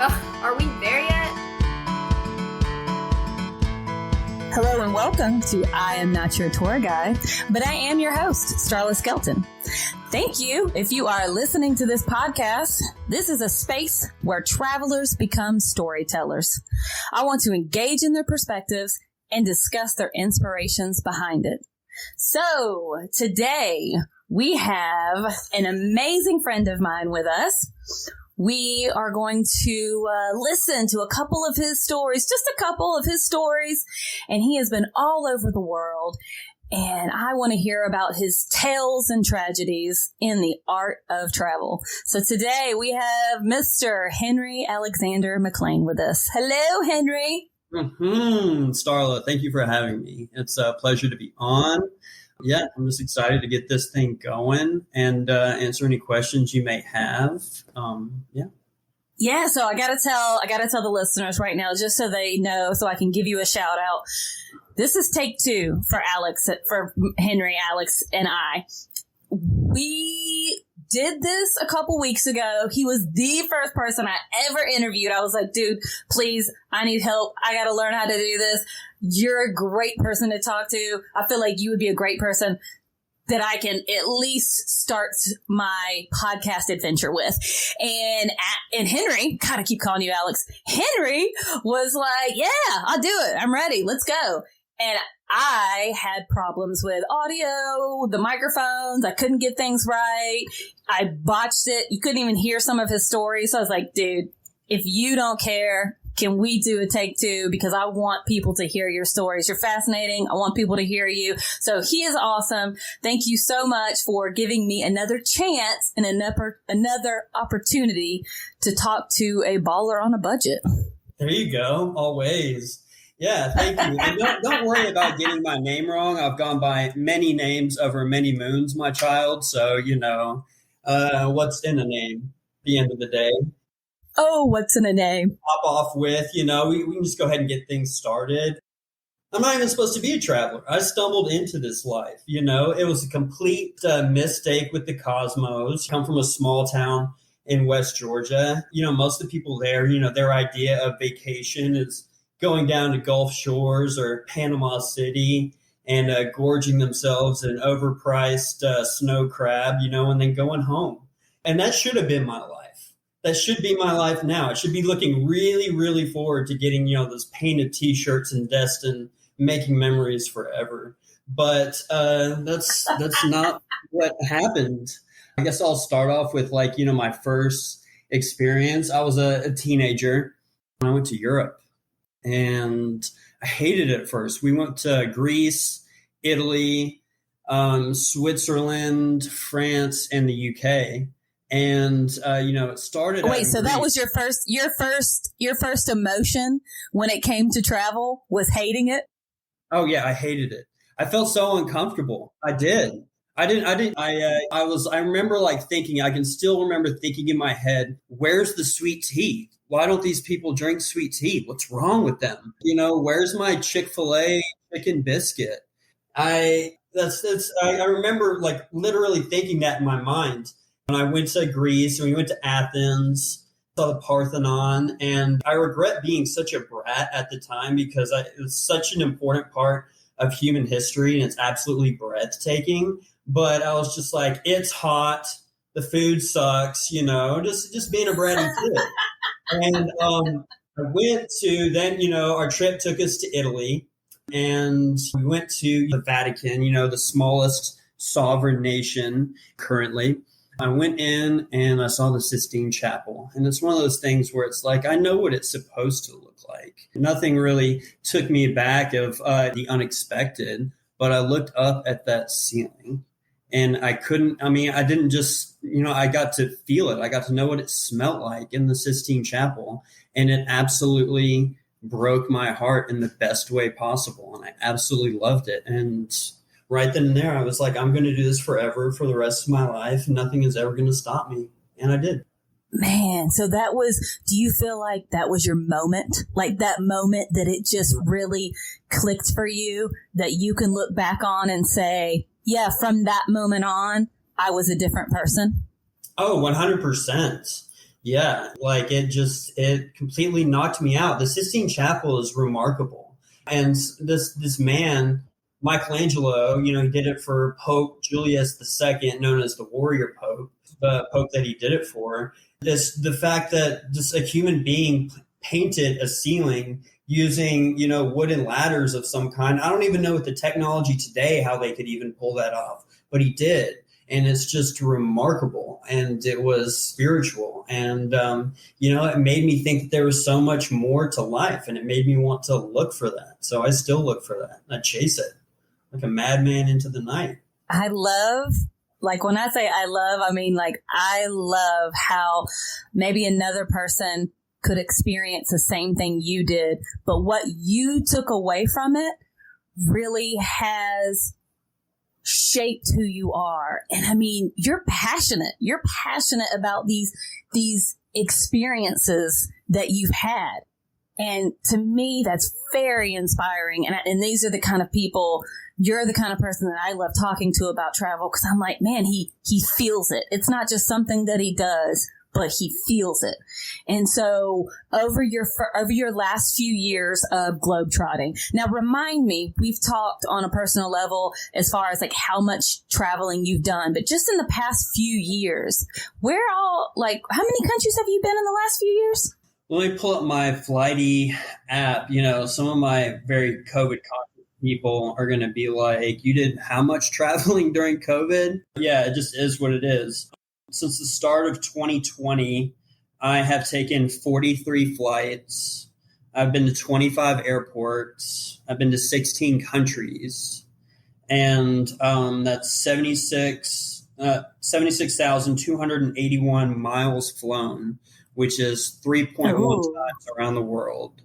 Ugh, are we there yet? Hello and welcome to I Am Not Your Tour Guide, but I am your host, Starla Skelton. Thank you if you are listening to this podcast. This is a space where travelers become storytellers. I want to engage in their perspectives and discuss their inspirations behind it. So today we have an amazing friend of mine with us. We are going to listen to a couple of his stories, just a couple of his stories, and he has been all over the world, and I want to hear about his tales and tragedies in the art of travel. So today we have Mr. Henry Alexander Mcclain with us. Hello, Henry. Starla, thank you for having me. It's a pleasure to be on. Yeah, I'm just excited to get this thing going and answer any questions you may have. Yeah, so I gotta tell the listeners right now, just so they know, so I can give you a shout out. This is take 2 for Henry, Alex, and I. We did this a couple weeks ago. He was the first person I ever interviewed. I was like, dude, please, I need help. I got to learn how to do this. You're a great person to talk to. I feel like you would be a great person that I can at least start my podcast adventure with. And Henry, God, I keep calling you Alex. Henry was like, yeah, I'll do it. I'm ready. Let's go. And I had problems with audio, the microphones. I couldn't get things right. I botched it. You couldn't even hear some of his stories. So I was like, dude, if you don't care, can we do a take 2? Because I want people to hear your stories. You're fascinating. I want people to hear you. So he is awesome. Thank you so much for giving me another chance and another opportunity to talk to a baller on a budget. There you go. Always. Yeah, thank you. And don't worry about getting my name wrong. I've gone by many names over many moons, my child. So, what's in a name at the end of the day? Oh, what's in a name? Pop off with, we can just go ahead and get things started. I'm not even supposed to be a traveler. I stumbled into this life. It was a complete mistake with the cosmos. I come from a small town in West Georgia. Most of the people there, their idea of vacation is going down to Gulf Shores or Panama City and gorging themselves in overpriced snow crab, and then going home. And that should have been my life. That should be my life now. I should be looking really, really forward to getting, those painted T-shirts and Destin, making memories forever. But that's not what happened. I guess I'll start off with my first experience. I was a teenager when I went to Europe. And I hated it at first. We went to Greece, Italy, Switzerland, France, and the UK. And it started. Wait, so that was your first emotion when it came to travel was hating it? Oh yeah, I hated it. I felt so uncomfortable. I did. I remember thinking. I can still remember thinking in my head, "Where's the sweet tea? Why don't these people drink sweet tea? What's wrong with them? Where's my Chick-fil-A chicken biscuit?" I remember literally thinking that in my mind. When I went to Greece and we went to Athens, saw the Parthenon, and I regret being such a brat at the time because it was such an important part of human history and it's absolutely breathtaking. But I was just like, it's hot, the food sucks, just being a bratty kid. And I went to then, our trip took us to Italy and we went to the Vatican, the smallest sovereign nation currently. I went in and I saw the Sistine Chapel. And it's one of those things where it's like, I know what it's supposed to look like. Nothing really took me back of the unexpected, but I looked up at that ceiling. And I didn't just, I got to feel it. I got to know what it smelled like in the Sistine Chapel. And it absolutely broke my heart in the best way possible. And I absolutely loved it. And right then and there, I was like, I'm going to do this forever for the rest of my life. Nothing is ever going to stop me. And I did. Man, so do you feel like that was your moment? Like that moment that it just really clicked for you, that you can look back on and say, yeah, from that moment on, I was a different person? Oh, 100%. Yeah, like it completsistine knocked me out. The Sistine Chapel is remarkable. And this man, Michelangelo, he did it for Pope Julius II, known as the Warrior Pope, the Pope that he did it for. The fact that just a human being painted a ceiling using, wooden ladders of some kind. I don't even know with the technology today how they could even pull that off, but he did. And it's just remarkable. And it was spiritual. And, it made me think that there was so much more to life. And it made me want to look for that. So I still look for that. I chase it like a madman into the night. I love, like when I say I love, I mean, like, I love how maybe another person could experience the same thing you did. But what you took away from it really has shaped who you are. And I mean, you're passionate about these experiences that you've had. And to me, that's very inspiring. And these are the kind of people, you're the kind of person that I love talking to about travel, because I'm like, man, he feels it. It's not just something that he does, but he feels it. And so over your last few years of globetrotting, now remind me, we've talked on a personal level as far as like how much traveling you've done, but just in the past few years, how many countries have you been in the last few years? Let me pull up my Flighty app. Some of my very COVID conscious people are going to be like, you did how much traveling during COVID? Yeah, it just is what it is. Since the start of 2020, I have taken 43 flights. I've been to 25 airports. I've been to 16 countries. And that's 76,281 miles flown, which is 3.1 times around the world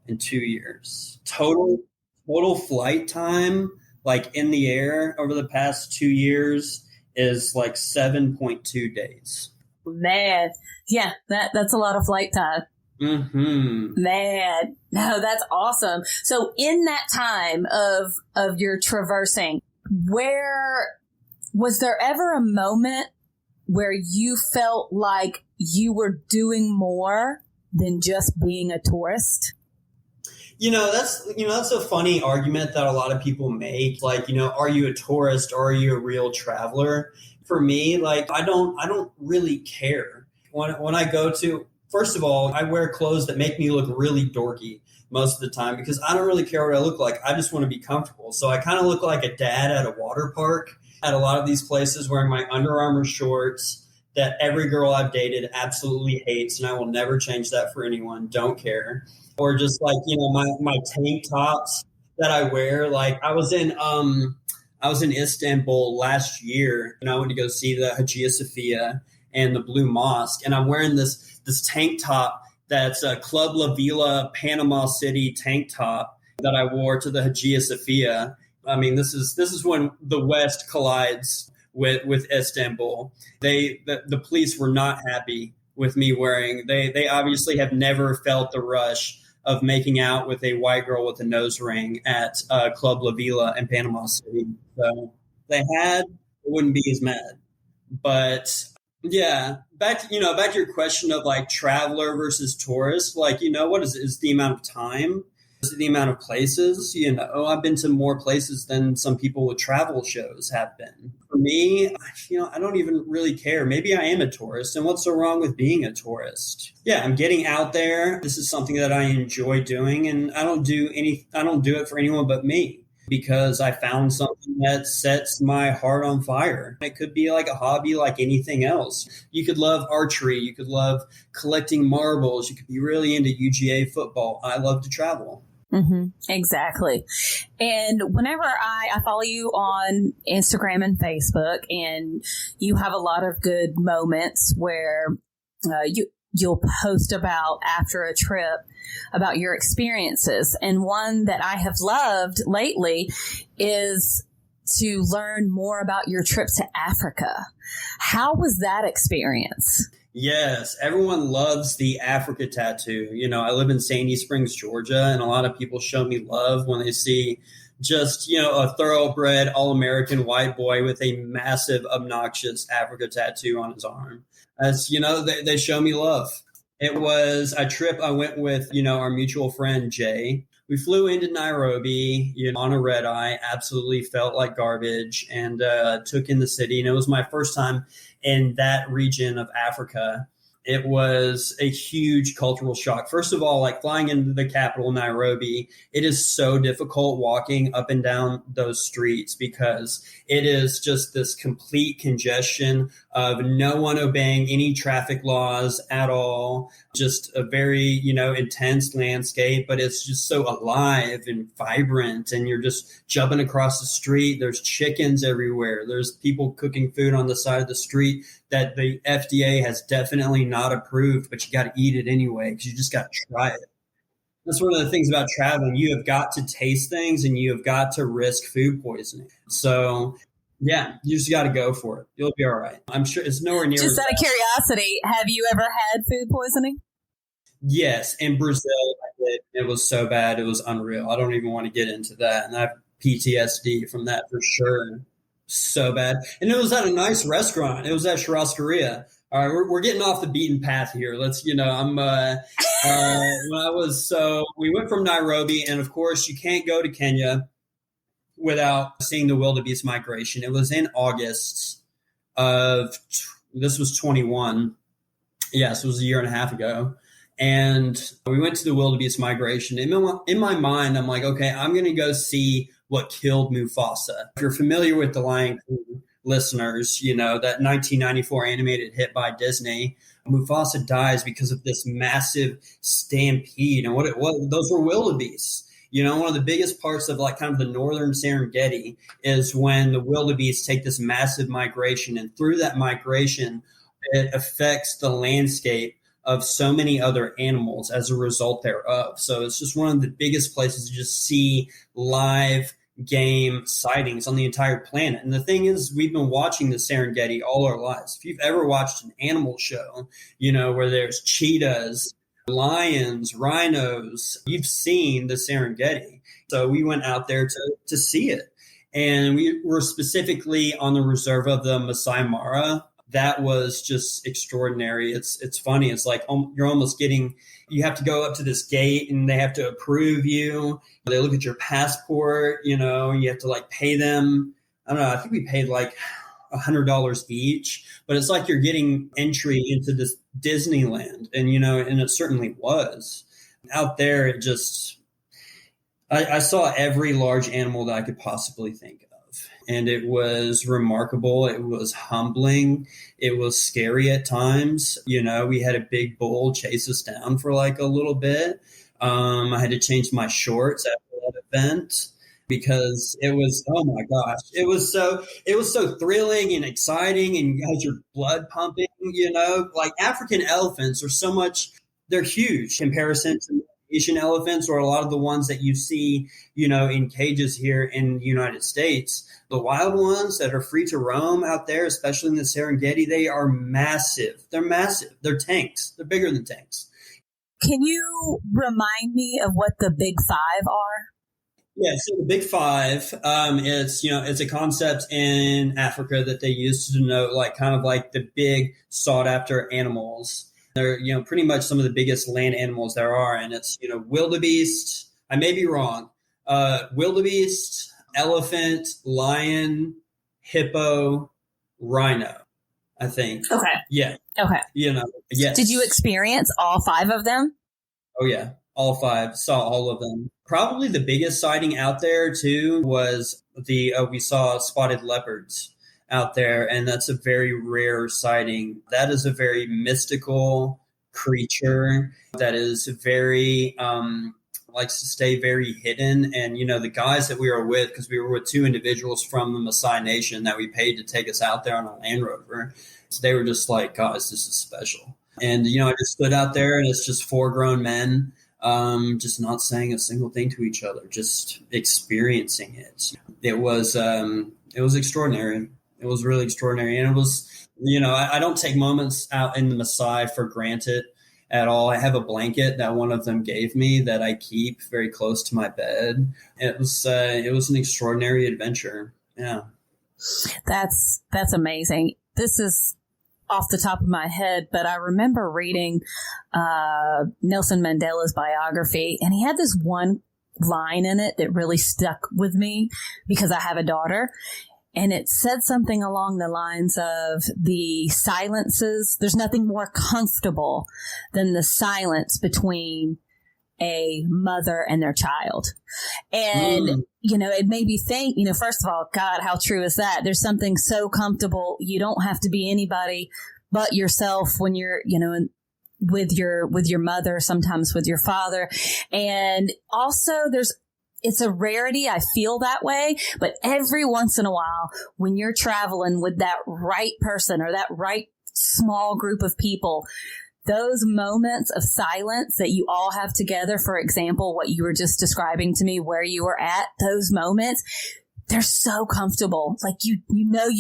in 2 years. Total flight time, like in the air over the past 2 years, is like 7.2 days. Man, yeah, that's a lot of flight time. Mm-hmm. Man, no, that's awesome. So in that time of your traversing, was there ever a moment where you felt like you were doing more than just being a tourist? That's a funny argument that a lot of people make. Like, are you a tourist or are you a real traveler? For me, like, I don't really care. When I go to, first of all, I wear clothes that make me look really dorky most of the time because I don't really care what I look like. I just want to be comfortable. So I kind of look like a dad at a water park at a lot of these places wearing my Under Armour shorts that every girl I've dated absolutely hates, and I will never change that for anyone. Don't care. Or just like, my tank tops that I wear. Like I was in Istanbul last year and I went to go see the Hagia Sophia and the Blue Mosque. And I'm wearing this tank top that's a Club La Vila Panama City tank top that I wore to the Hagia Sophia. I mean, this is when the West collides with Istanbul. The police were not happy with me wearing. They obviously have never felt the rush of making out with a white girl with a nose ring at Club La Vila in Panama City. So they wouldn't be as mad. But yeah, back to your question of like traveler versus tourist. Like, what is the amount of time? Is it the amount of places? I've been to more places than some people with travel shows have been. For me, I don't even really care. Maybe I am a tourist, and what's so wrong with being a tourist? Yeah, I'm getting out there. This is something that I enjoy doing, and I don't do it for anyone but me because I found something that sets my heart on fire. It could be like a hobby like anything else. You could love archery. You could love collecting marbles. You could be really into UGA football. I love to travel. Mm-hmm. Exactly. And whenever I follow you on Instagram and Facebook, and you have a lot of good moments where you'll post about after a trip about your experiences. And one that I have loved lately is to learn more about your trip to Africa. How was that experience? Yes, everyone loves the Africa tattoo. I live in Sandy Springs, Georgia, and a lot of people show me love when they see just, a thoroughbred all-American white boy with a massive, obnoxious Africa tattoo on his arm. As they show me love. It was a trip I went with, our mutual friend Jay. We flew into Nairobi, on a red eye, absolutely felt like garbage, and took in the city. And it was my first time in that region of Africa. It was a huge cultural shock. First of all, like flying into the capital, Nairobi, it is so difficult walking up and down those streets because it is just this complete congestion of no one obeying any traffic laws at all. Just a very, intense landscape, but it's just so alive and vibrant. And you're just jumping across the street. There's chickens everywhere. There's people cooking food on the side of the street that the FDA has definitely not approved, but you got to eat it anyway because you just got to try it. That's one of the things about traveling. You have got to taste things and you have got to risk food poisoning. So, yeah, you just got to go for it. You'll be all right. I'm sure it's nowhere near. Just out of curiosity, have you ever had food poisoning? Yes. In Brazil, I did. It was so bad. It was unreal. I don't even want to get into that. And I have PTSD from that for sure. So bad. And it was at a nice restaurant. It was at Churrascaria. All right, we're getting off the beaten path here. Let's, we went from Nairobi, and of course you can't go to Kenya without seeing the wildebeest migration. It was in August this was 21. Yes, it was a year and a half ago. And we went to the wildebeest migration. In my mind, I'm like, okay, I'm going to go see what killed Mufasa. If you're familiar with the Lion King listeners, that 1994 animated hit by Disney, Mufasa dies because of this massive stampede. And what it was, those were wildebeests. One of the biggest parts of like kind of the northern Serengeti is when the wildebeests take this massive migration. And through that migration, it affects the landscape of so many other animals as a result thereof. So it's just one of the biggest places to just see live game sightings on the entire planet. And the thing is, we've been watching the Serengeti all our lives. If you've ever watched an animal show, where there's cheetahs, lions, rhinos, you've seen the Serengeti. So we went out there to see it. And we were specifically on the reserve of the Masai Mara. That was just extraordinary. It's funny. It's like you're almost you have to go up to this gate and they have to approve you. They look at your passport, you have to like pay them. I don't know. I think we paid like $100 each, but it's like you're getting entry into this Disneyland. And, and it certainly was. Out there, it just, I saw every large animal that I could possibly think of. And it was remarkable. It was humbling. It was scary at times. We had a big bull chase us down for like a little bit. I had to change my shorts after that event because it was, oh my gosh, it was so thrilling and exciting, and you had your blood pumping, like African elephants are they're huge in comparison to Asian elephants or a lot of the ones that you see, in cages here in the United States. The wild ones that are free to roam out there, especially in the Serengeti, they are massive. They're massive. They're tanks. They're bigger than tanks. Can you remind me of what the Big Five are? Yeah, so the Big Five, it's a concept in Africa that they use to denote like kind of like the big sought after animals. They're, pretty much some of the biggest land animals there are. And it's, wildebeest. I may be wrong. Wildebeest, elephant, lion, hippo, rhino, I think. Okay. Yeah. Okay. Yes. Did you experience all five of them? Oh, yeah. All five. Saw all of them. Probably the biggest sighting out there, too, was we saw spotted leopards out there, and that's a very rare sighting. That is a very mystical creature that is very likes to stay very hidden. And the guys that we were with, because we were with two individuals from the Maasai Nation that we paid to take us out there on a Land Rover, so they were just like, guys, this is special. And I just stood out there, and it's just four grown men just not saying a single thing to each other, just experiencing it. It was extraordinary. It was really extraordinary. And it was, I don't take moments out in the Maasai for granted. at all. I have a blanket that one of them gave me that I keep very close to my bed. It was an extraordinary adventure. Yeah. That's amazing. This is off the top of my head, but I remember reading Nelson Mandela's biography, and he had this one line in it that really stuck with me because I have a daughter. And it said something along the lines of the silences. There's nothing more comfortable than the silence between a mother and their child. And, it made me think, first of all, God, how true is that? There's something so comfortable. You don't have to be anybody but yourself when you're, with your mother, sometimes with your father. And also it's a rarity. I feel that way. But every once in a while, when you're traveling with that right person or that right small group of people, those moments of silence that you all have together, for example, what you were just describing to me, where you were at, those moments, they're so comfortable. Like you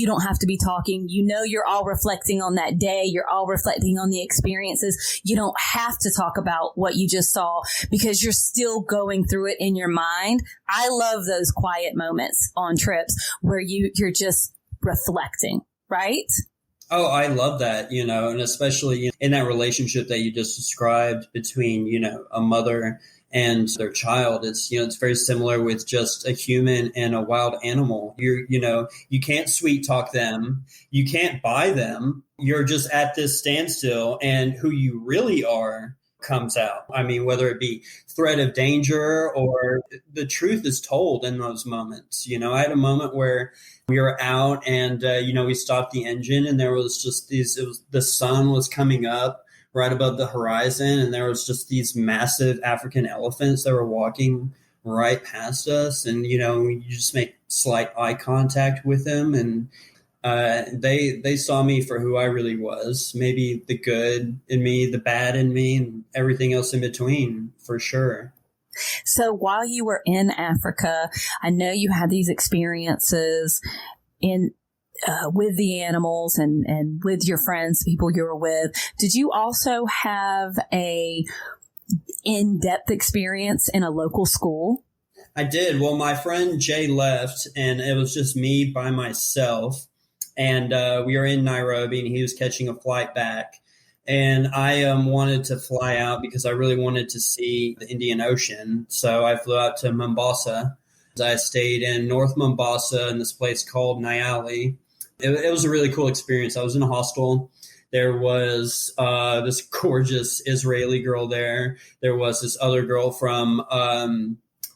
don't have to be talking. You're all reflecting on that day. You're all reflecting on the experiences. You don't have to talk about what you just saw because you're still going through it in your mind. I love those quiet moments on trips where you're just reflecting, right? Oh, I love that, and especially in that relationship that you just described between, a mother and their child. It's very similar with just a human and a wild animal. You can't sweet talk them. You can't buy them. You're just at this standstill, and who you really are comes out. I mean, whether it be threat of danger or the truth is told in those moments. I had a moment where we were out and, we stopped the engine, and there was just the sun was coming up right above the horizon, and there was just these massive African elephants that were walking right past us. And, you just make slight eye contact with them, and they saw me for who I really was, maybe the good in me, the bad in me, and everything else in between, for sure. So while you were in Africa, I know you had these experiences with the animals and with your friends, people you were with. Did you also have a in-depth experience in a local school? I did. Well, my friend Jay left, and it was just me by myself. And we were in Nairobi, and he was catching a flight back. And I wanted to fly out because I really wanted to see the Indian Ocean. So I flew out to Mombasa. I stayed in North Mombasa in this place called Nyali. It was a really cool experience. I was in a hostel. There was this gorgeous Israeli girl there. There was this other girl from,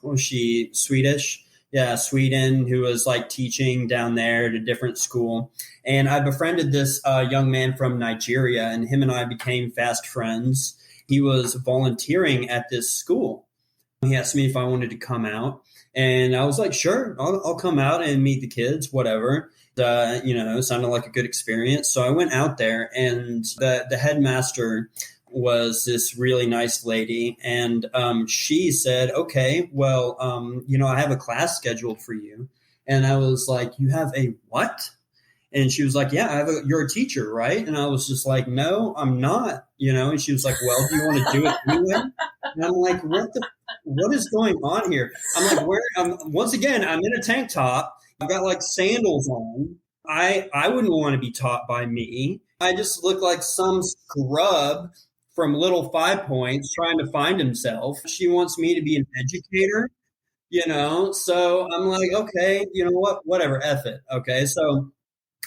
what was she, Swedish? Yeah, Sweden, who was like teaching down there at a different school. And I befriended this young man from Nigeria, and him and I became fast friends. He was volunteering at this school. He asked me if I wanted to come out, and I was like, sure, I'll come out and meet the kids, whatever. It sounded like a good experience. So I went out there, and the headmaster was this really nice lady. And she said, okay, well, I have a class scheduled for you. And I was like, you have a what? And she was like, yeah, you're a teacher, right? And I was just like, no, I'm not, and she was like, well, do you want to do it anyway? And I'm like, what is going on here? I'm like, once again, I'm in a tank top. I've got like sandals on. I wouldn't want to be taught by me. I just look like some scrub from Little 5 Points trying to find himself. She wants me to be an educator, so I'm like, okay, you know what, whatever, F it. Okay. So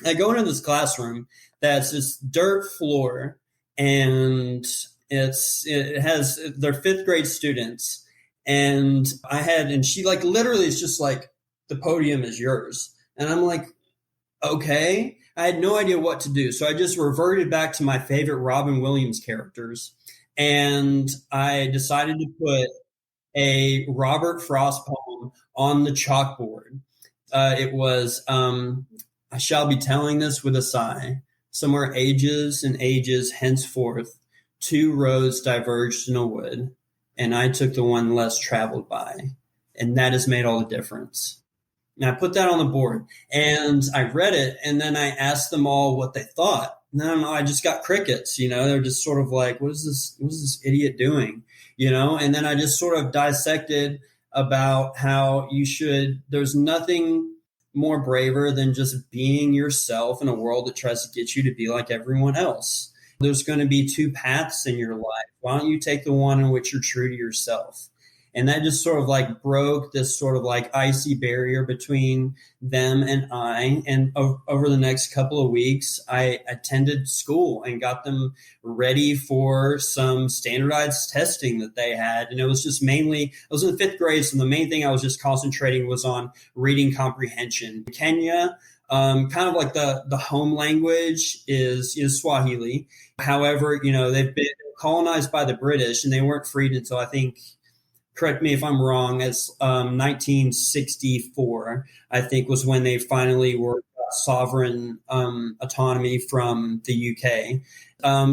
I go into this classroom that's this dirt floor, and it has their 5th grade students. And she like literally is just like, the podium is yours. And I'm like, okay. I had no idea what to do. So I just reverted back to my favorite Robin Williams characters. And I decided to put a Robert Frost poem on the chalkboard. It was, I shall be telling this with a sigh. Somewhere ages and ages henceforth, 2 roads diverged in a wood, and I took the one less traveled by. And that has made all the difference. And I put that on the board, and I read it, and then I asked them all what they thought. No, I just got crickets, they're just sort of like, what is this idiot doing? And then I just sort of dissected about how there's nothing more braver than just being yourself in a world that tries to get you to be like everyone else. There's going to be two paths in your life. Why don't you take the one in which you're true to yourself? And that just sort of like broke this sort of like icy barrier between them and I. And over the next couple of weeks, I attended school and got them ready for some standardized testing that they had. And it was just mainly, I was in the 5th grade. So the main thing I was just concentrating was on reading comprehension. Kenya, kind of like the home language is Swahili. However, they've been colonized by the British and they weren't freed until I think, correct me if I'm wrong, as 1964, I think, was when they finally were sovereign autonomy from the UK.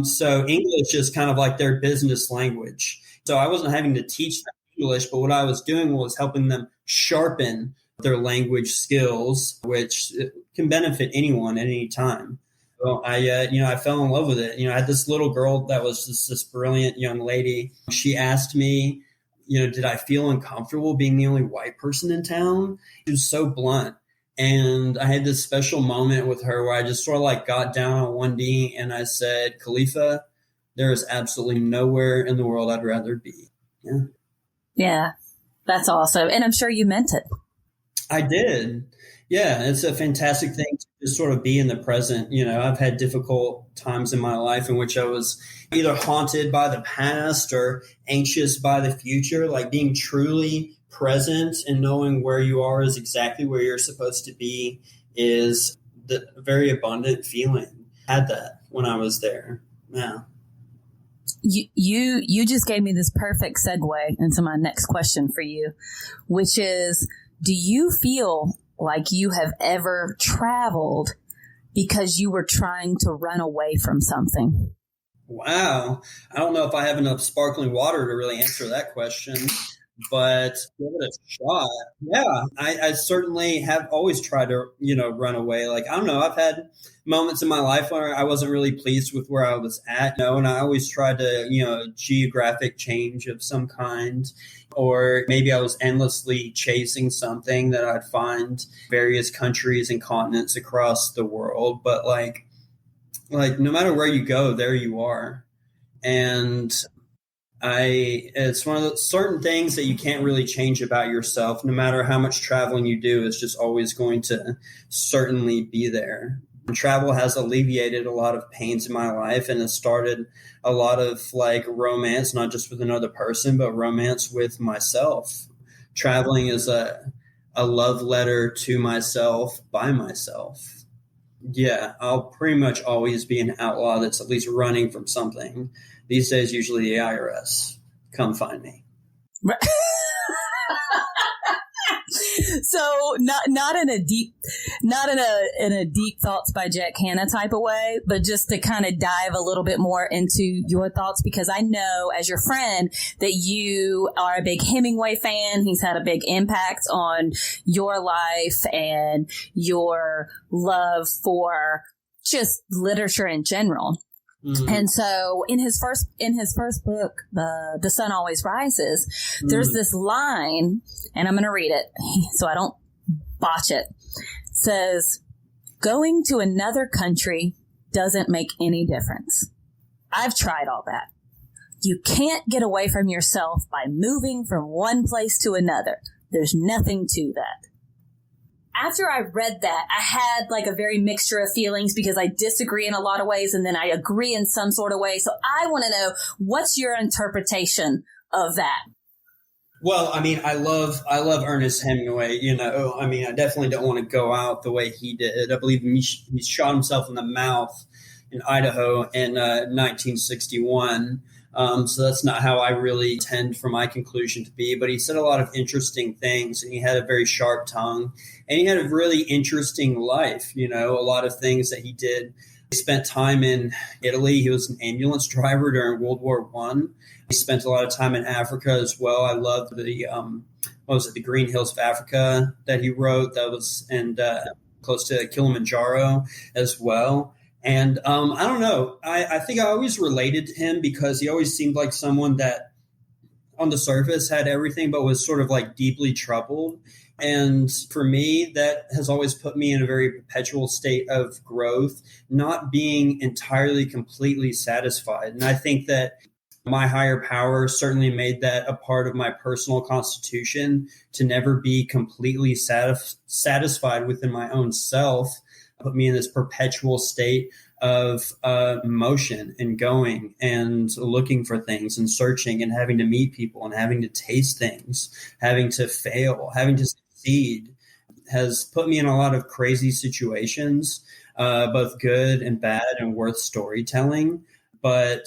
So English is kind of like their business language. So I wasn't having to teach them English, but what I was doing was helping them sharpen their language skills, which can benefit anyone at any time. Well, I fell in love with it. I had this little girl that was just this brilliant young lady. She asked me, did I feel uncomfortable being the only white person in town? She was so blunt. And I had this special moment with her where I just sort of like got down on one knee and I said, Khalifa, there is absolutely nowhere in the world I'd rather be. Yeah. Yeah, that's awesome. And I'm sure you meant it. I did. Yeah, it's a fantastic thing to just sort of be in the present. I've had difficult times in my life in which I was either haunted by the past or anxious by the future. Like being truly present and knowing where you are is exactly where you're supposed to be is the very abundant feeling. I had that when I was there. Yeah. You just gave me this perfect segue into my next question for you, which is, do you feel like you have ever traveled because you were trying to run away from something? Wow. I don't know if I have enough sparkling water to really answer that question, but give it a shot. Yeah, I certainly have always tried to, run away. Like, I don't know, I've had moments in my life where I wasn't really pleased with where I was at, and I always tried to, geographic change of some kind. Or maybe I was endlessly chasing something that I'd find various countries and continents across the world. But like no matter where you go, there you are. And it's one of the certain things that you can't really change about yourself. No matter how much traveling you do, it's just always going to certainly be there. And travel has alleviated a lot of pains in my life and has started a lot of like romance, not just with another person, but romance with myself. Traveling is a love letter to myself by myself. Yeah, I'll pretty much always be an outlaw that's at least running from something. These days, usually the IRS. Come find me. So not in a deep thoughts by Jack Hanna type of way, but just to kind of dive a little bit more into your thoughts, because I know as your friend that you are a big Hemingway fan. He's had a big impact on your life and your love for just literature in general. Mm-hmm. And so in his first book, The Sun Always Rises, there's this line, and I'm going to read it so I don't botch it. It says, "Going to another country doesn't make any difference. I've tried all that. You can't get away from yourself by moving from one place to another. There's nothing to that." After I read that, I had like a very mixture of feelings because I disagree in a lot of ways and then I agree in some sort of way. So I want to know, what's your interpretation of that? Well, I mean, I love Ernest Hemingway. I definitely don't want to go out the way he did. I believe he shot himself in the mouth in Idaho in 1961. So that's not how I really tend for my conclusion to be. But he said a lot of interesting things, and he had a very sharp tongue, and he had a really interesting life. A lot of things that he did. He spent time in Italy. He was an ambulance driver during World War I. He spent a lot of time in Africa as well. I love the Green Hills of Africa that he wrote. That was close to Kilimanjaro as well. And I don't know. I think I always related to him because he always seemed like someone that on the surface had everything, but was sort of like deeply troubled. And for me, that has always put me in a very perpetual state of growth, not being entirely completely satisfied. And I think that my higher power certainly made that a part of my personal constitution to never be completely satisfied within my own self, put me in this perpetual state of motion and going and looking for things and searching and having to meet people and having to taste things, having to fail, having to succeed, has put me in a lot of crazy situations, both good and bad and worth storytelling. But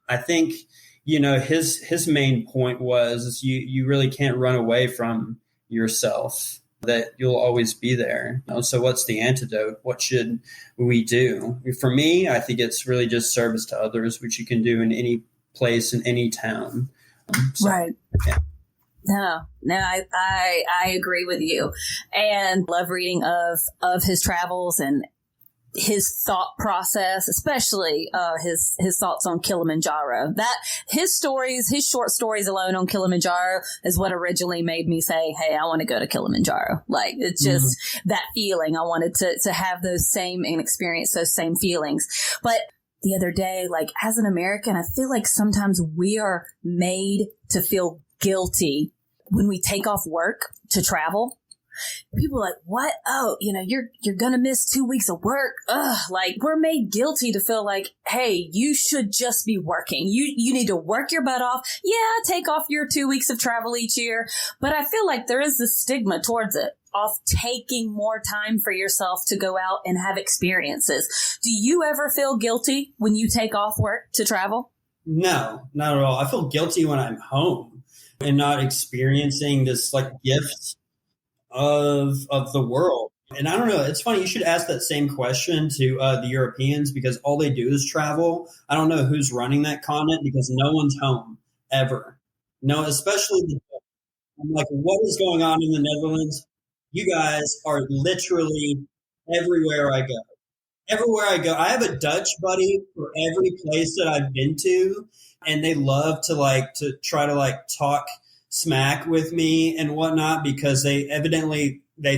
I think, his main point was you really can't run away from yourself, that you'll always be there. So what's the antidote? What should we do? For me, I think it's really just service to others, which you can do in any place, in any town. Right. Yeah. No, I agree with you, and love reading of his travels and his thought process, especially his thoughts on Kilimanjaro. That his short stories alone on Kilimanjaro is what originally made me say, "Hey, I want to go to Kilimanjaro." Like, it's just that feeling. I wanted to have those same and experience those same feelings. But the other day, like, as an American, I feel like sometimes we are made to feel guilty when we take off work to travel. People are like, what? Oh, you're going to miss 2 weeks of work. Ugh. Like, we're made guilty to feel like, hey, you should just be working. You need to work your butt off. Yeah, take off your 2 weeks of travel each year. But I feel like there is this stigma towards it, of taking more time for yourself to go out and have experiences. Do you ever feel guilty when you take off work to travel? No, not at all. I feel guilty when I'm home and not experiencing this like gift of the world. And I don't know, it's funny, you should ask that same question to the Europeans, because all they do is travel. I don't know who's running that continent, because no one's home ever. No, especially I'm like, what is going on in the Netherlands? You guys are literally everywhere I go. Everywhere I go. I have a Dutch buddy for every place that I've been to, and they love to try to talk smack with me and whatnot, because they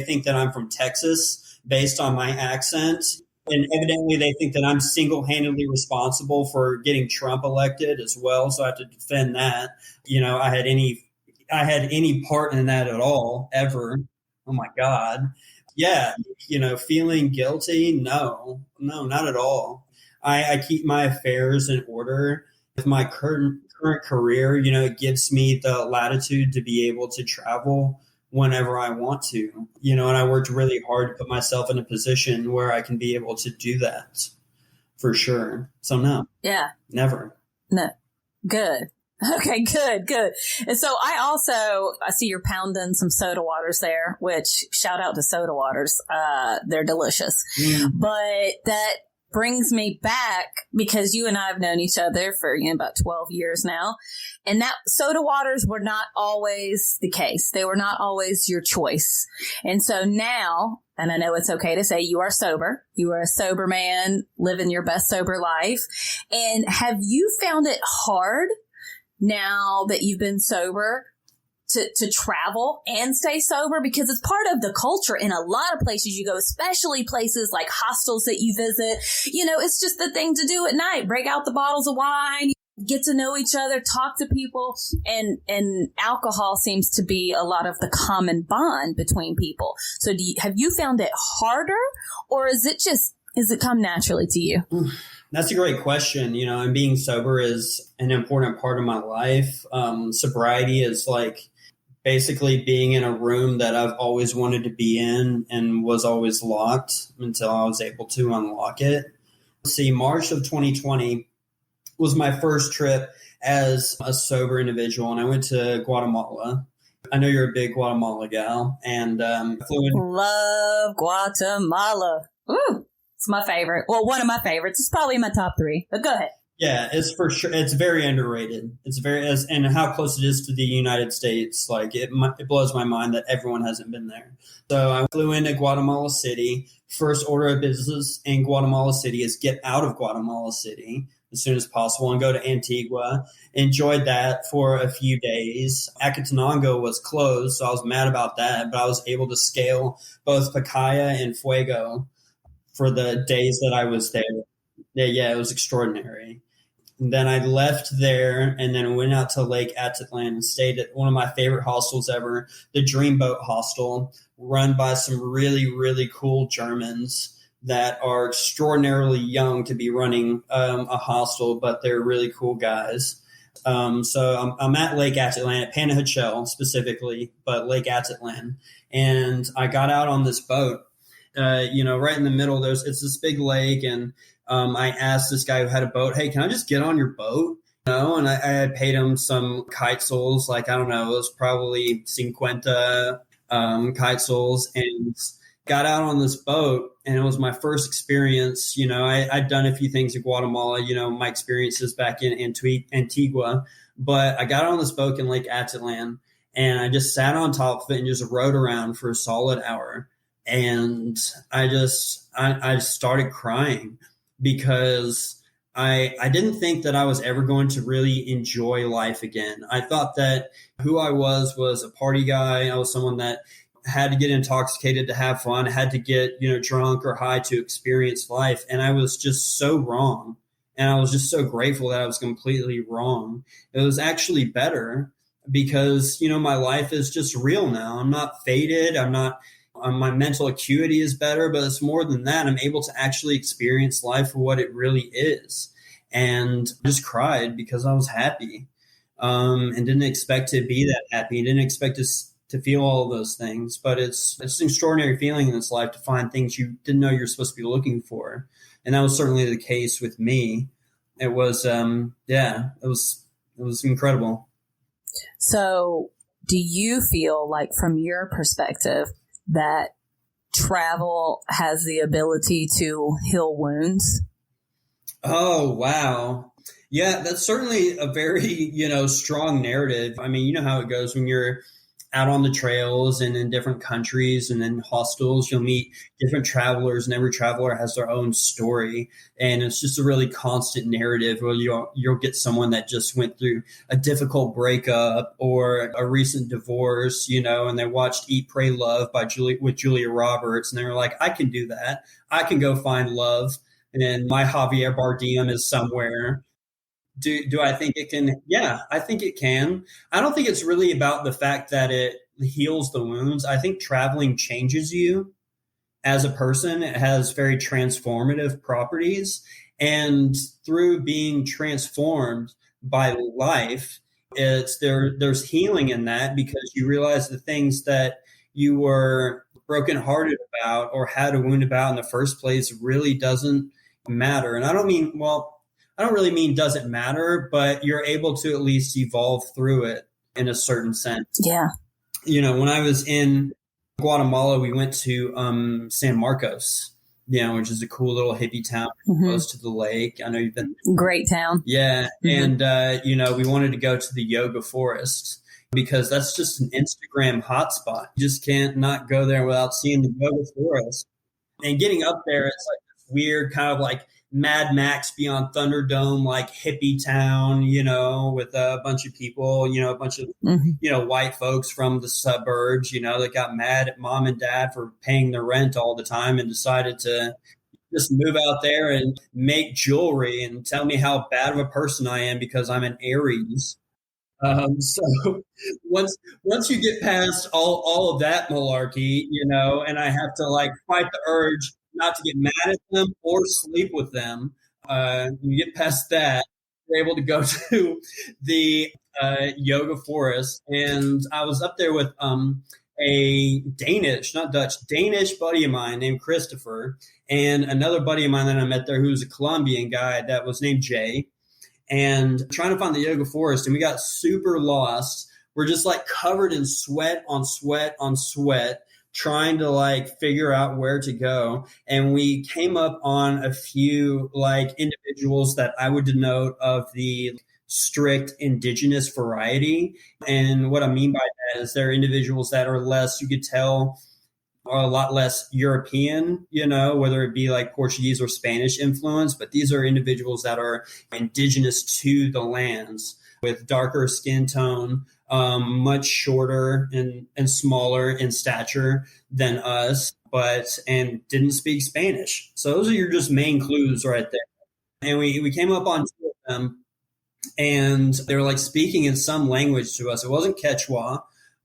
think that I'm from Texas based on my accent. And evidently they think that I'm single-handedly responsible for getting Trump elected as well. So I have to defend that. I had any part in that at all, ever. Oh my God. Yeah. Feeling guilty. No, not at all. I keep my affairs in order. With my current career, it gives me the latitude to be able to travel whenever I want to, and I worked really hard to put myself in a position where I can be able to do that for sure. So no. Yeah. Never. No. Good. Okay, good. And so I see you're pounding some soda waters there, which shout out to soda waters. They're delicious. But that brings me back, because you and I have known each other for about 12 years now, and that soda waters were not always the case. They were not always your choice. And so now, and I know it's okay to say, you are sober. You are a sober man living your best sober life. And have you found it hard now that you've been sober to travel and stay sober? Because it's part of the culture in a lot of places you go, especially places like hostels that you visit. It's just the thing to do at night. Break out the bottles of wine, get to know each other, talk to people. And alcohol seems to be a lot of the common bond between people. So have you found it harder, or is it come naturally to you? That's a great question. And being sober is an important part of my life. Sobriety is like basically being in a room that I've always wanted to be in and was always locked until I was able to unlock it. See, March of 2020 was my first trip as a sober individual, and I went to Guatemala. I know you're a big Guatemala gal, and flew in. Love Guatemala. Ooh, it's my favorite. Well, one of my favorites. It's probably in my top 3, but go ahead. Yeah, it's for sure. It's very underrated. It's very and how close it is to the United States. Like it blows my mind that everyone hasn't been there. So I flew into Guatemala City. First order of business in Guatemala City is get out of Guatemala City as soon as possible and go to Antigua. Enjoyed that for a few days. Acatenango was closed, so I was mad about that. But I was able to scale both Pacaya and Fuego for the days that I was there. Yeah, it was extraordinary. And then I left there and then went out to Lake Atitlan and stayed at one of my favorite hostels ever, the Dreamboat Hostel, run by some really, really cool Germans that are extraordinarily young to be running a hostel, but they're really cool guys. So I'm at Lake Atitlan, at Panajachel specifically, but Lake Atitlan. And I got out on this boat, right in the middle. It's this big lake, and I asked this guy who had a boat, hey, can I just get on your boat? And I had paid him some quetzals, like, I don't know, it was probably 50 quetzals, and got out on this boat. And it was my first experience. I'd done a few things in Guatemala, my experiences back in Antigua, but I got on this boat in Lake Atitlan, and I just sat on top of it and just rode around for a solid hour. And I started crying because I didn't think that I was ever going to really enjoy life again. I thought that who I was a party guy. I was someone that had to get intoxicated to have fun, had to get, drunk or high to experience life. And I was just so wrong. And I was just so grateful that I was completely wrong. It was actually better because, my life is just real now. I'm not faded. My mental acuity is better, but it's more than that. I'm able to actually experience life for what it really is. And I just cried because I was happy, and didn't expect to be that happy, and didn't expect to feel all of those things. But it's an extraordinary feeling in this life to find things you didn't know you're supposed to be looking for. And that was certainly the case with me. It was, it was incredible. So do you feel like, from your perspective, that travel has the ability to heal wounds? Oh, wow. Yeah, that's certainly a very, strong narrative. I mean, you know how it goes when you're out on the trails and in different countries and in hostels, you'll meet different travelers, and every traveler has their own story. And it's just a really constant narrative where you'll get someone that just went through a difficult breakup or a recent divorce, and they watched Eat, Pray, Love with Julia Roberts. And they were like, I can do that. I can go find love. And my Javier Bardem is somewhere. Do I think it can? Yeah, I think it can. I don't think it's really about the fact that it heals the wounds. I think traveling changes you as a person. It has very transformative properties. And through being transformed by life, there's healing in that, because you realize the things that you were brokenhearted about or had a wound about in the first place really doesn't matter. And I don't really mean doesn't matter, but you're able to at least evolve through it in a certain sense. Yeah. When I was in Guatemala, we went to San Marcos, which is a cool little hippie town close to the lake. I know you've been. Great town. Yeah. And, we wanted to go to the yoga forest because that's just an Instagram hotspot. You just can't not go there without seeing the yoga forest. And getting up there, it's like this weird kind of like Mad Max Beyond Thunderdome, like hippie town, with a bunch of people, a bunch of, white folks from the suburbs, that got mad at mom and dad for paying their rent all the time and decided to just move out there and make jewelry and tell me how bad of a person I am because I'm an Aries. So once you get past all of that malarkey, and I have to like fight the urge not to get mad at them or sleep with them. You get past that, you're able to go to the yoga forest. And I was up there with a Danish buddy of mine named Christopher, and another buddy of mine that I met there who was a Colombian guy that was named Jay, and trying to find the yoga forest. And we got super lost. We're just like covered in sweat on sweat on sweat. trying to like figure out where to go. And we came up on a few like individuals that I would denote of the strict indigenous variety. And what I mean by that is they're individuals that are less, you could tell, are a lot less European, you know, whether it be like Portuguese or Spanish influence. But these are individuals that are indigenous to the lands with darker skin tone, much shorter and smaller in stature than us, and didn't speak Spanish. So those are your just main clues right there. And we came up on two of them, and they were like speaking in some language to us. It wasn't Quechua.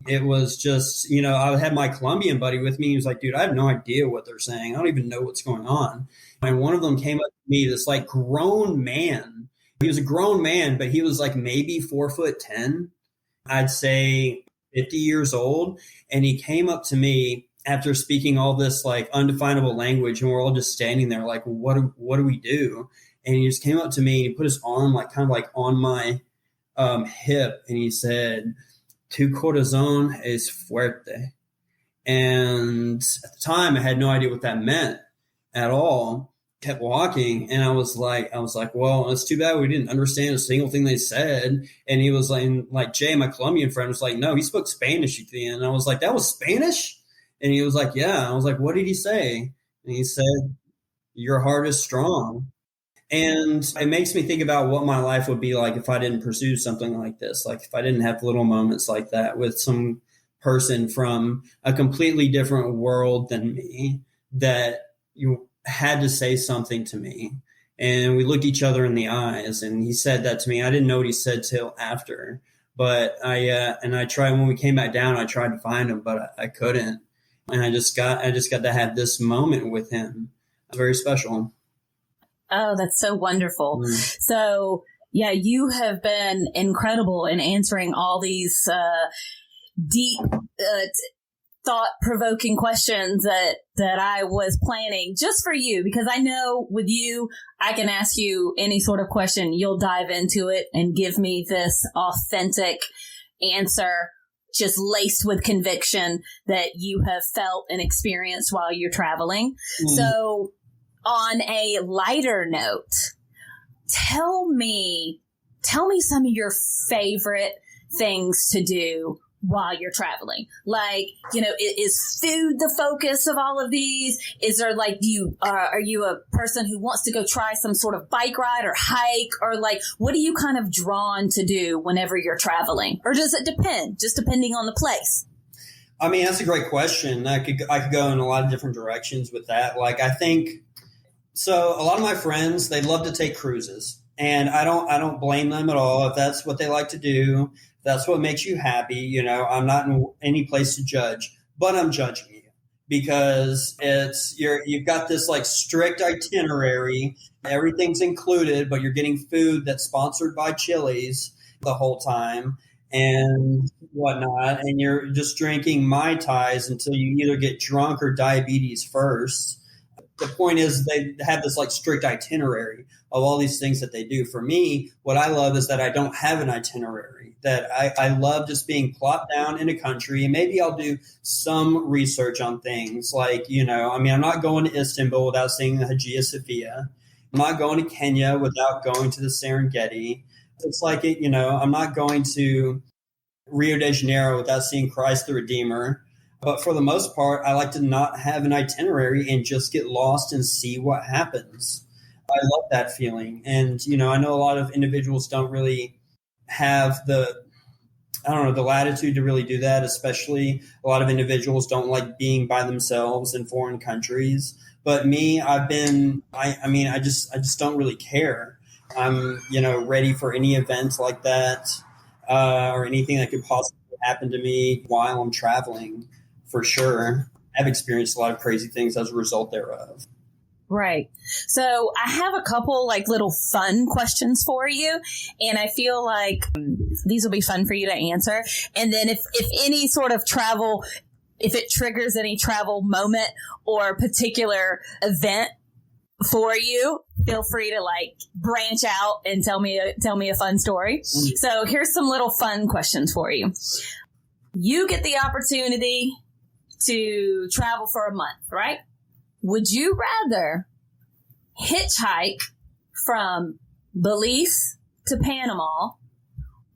It was just, you know, I had my Colombian buddy with me. He was like, dude, I have no idea what they're saying. I don't even know what's going on. And one of them came up to me, this like grown man. He was a grown man, but he was like maybe 4'10", I'd say 50 years old. And he came up to me after speaking all this like undefinable language. And we're all just standing there like, what do we do? And he just came up to me and he put his arm like kind of like on my hip. And he said, "Tu corazón es fuerte." And at the time I had no idea what that meant at all. Kept walking, and I was like, well, it's too bad we didn't understand a single thing they said. And he was like Jay, my Colombian friend, was like, no, he spoke Spanish at the end. And I was like, that was Spanish? And he was like, yeah. I was like, what did he say? And he said, "Your heart is strong." And it makes me think about what my life would be like if I didn't pursue something like this. Like if I didn't have little moments like that with some person from a completely different world than me that you had to say something to me. And we looked each other in the eyes, and he said that to me. I didn't know what he said till after, but I tried, when we came back down, I tried to find him, but I couldn't. And I just got to have this moment with him. It was very special. Oh, that's so wonderful. So yeah, you have been incredible in answering all these deep, thought-provoking questions that I was planning just for you, because I know with you, I can ask you any sort of question. You'll dive into it and give me this authentic answer, just laced with conviction that you have felt and experienced while you're traveling. So on a lighter note, tell me some of your favorite things to do while you're traveling. Like, you know, is food the focus of all of these? Is there like, are you a person who wants to go try some sort of bike ride or hike, or like, what are you kind of drawn to do whenever you're traveling? Or does it depend, just depending on the place? I mean, that's a great question. I could go in a lot of different directions with that. Like, I think, so a lot of my friends, they love to take cruises, and I don't blame them at all if that's what they like to do. That's what makes you happy. You know, I'm not in any place to judge, but I'm judging you because you've got this like strict itinerary. Everything's included, but you're getting food that's sponsored by Chili's the whole time and whatnot. And you're just drinking Mai Tais until you either get drunk or diabetes first. The point is they have this like strict itinerary of all these things that they do. For me, what I love is that I don't have an itinerary, that I love just being plopped down in a country, and maybe I'll do some research on things like, you know, I mean, I'm not going to Istanbul without seeing the Hagia Sophia. I'm not going to Kenya without going to the Serengeti. It's like, you know, I'm not going to Rio de Janeiro without seeing Christ the Redeemer. But for the most part, I like to not have an itinerary and just get lost and see what happens. I love that feeling. And, you know, I know a lot of individuals don't really have the latitude to really do that, especially a lot of individuals don't like being by themselves in foreign countries. But me, I just don't really care. I'm, you know, ready for any event like that or anything that could possibly happen to me while I'm traveling. For sure. I've experienced a lot of crazy things as a result thereof. Right. So I have a couple like little fun questions for you, and I feel like these will be fun for you to answer. And then if any sort of travel, if it triggers any travel moment or particular event for you, feel free to like branch out and tell me a fun story. So here's some little fun questions for you. You get the opportunity to travel for a month, right? Would you rather hitchhike from Belize to Panama,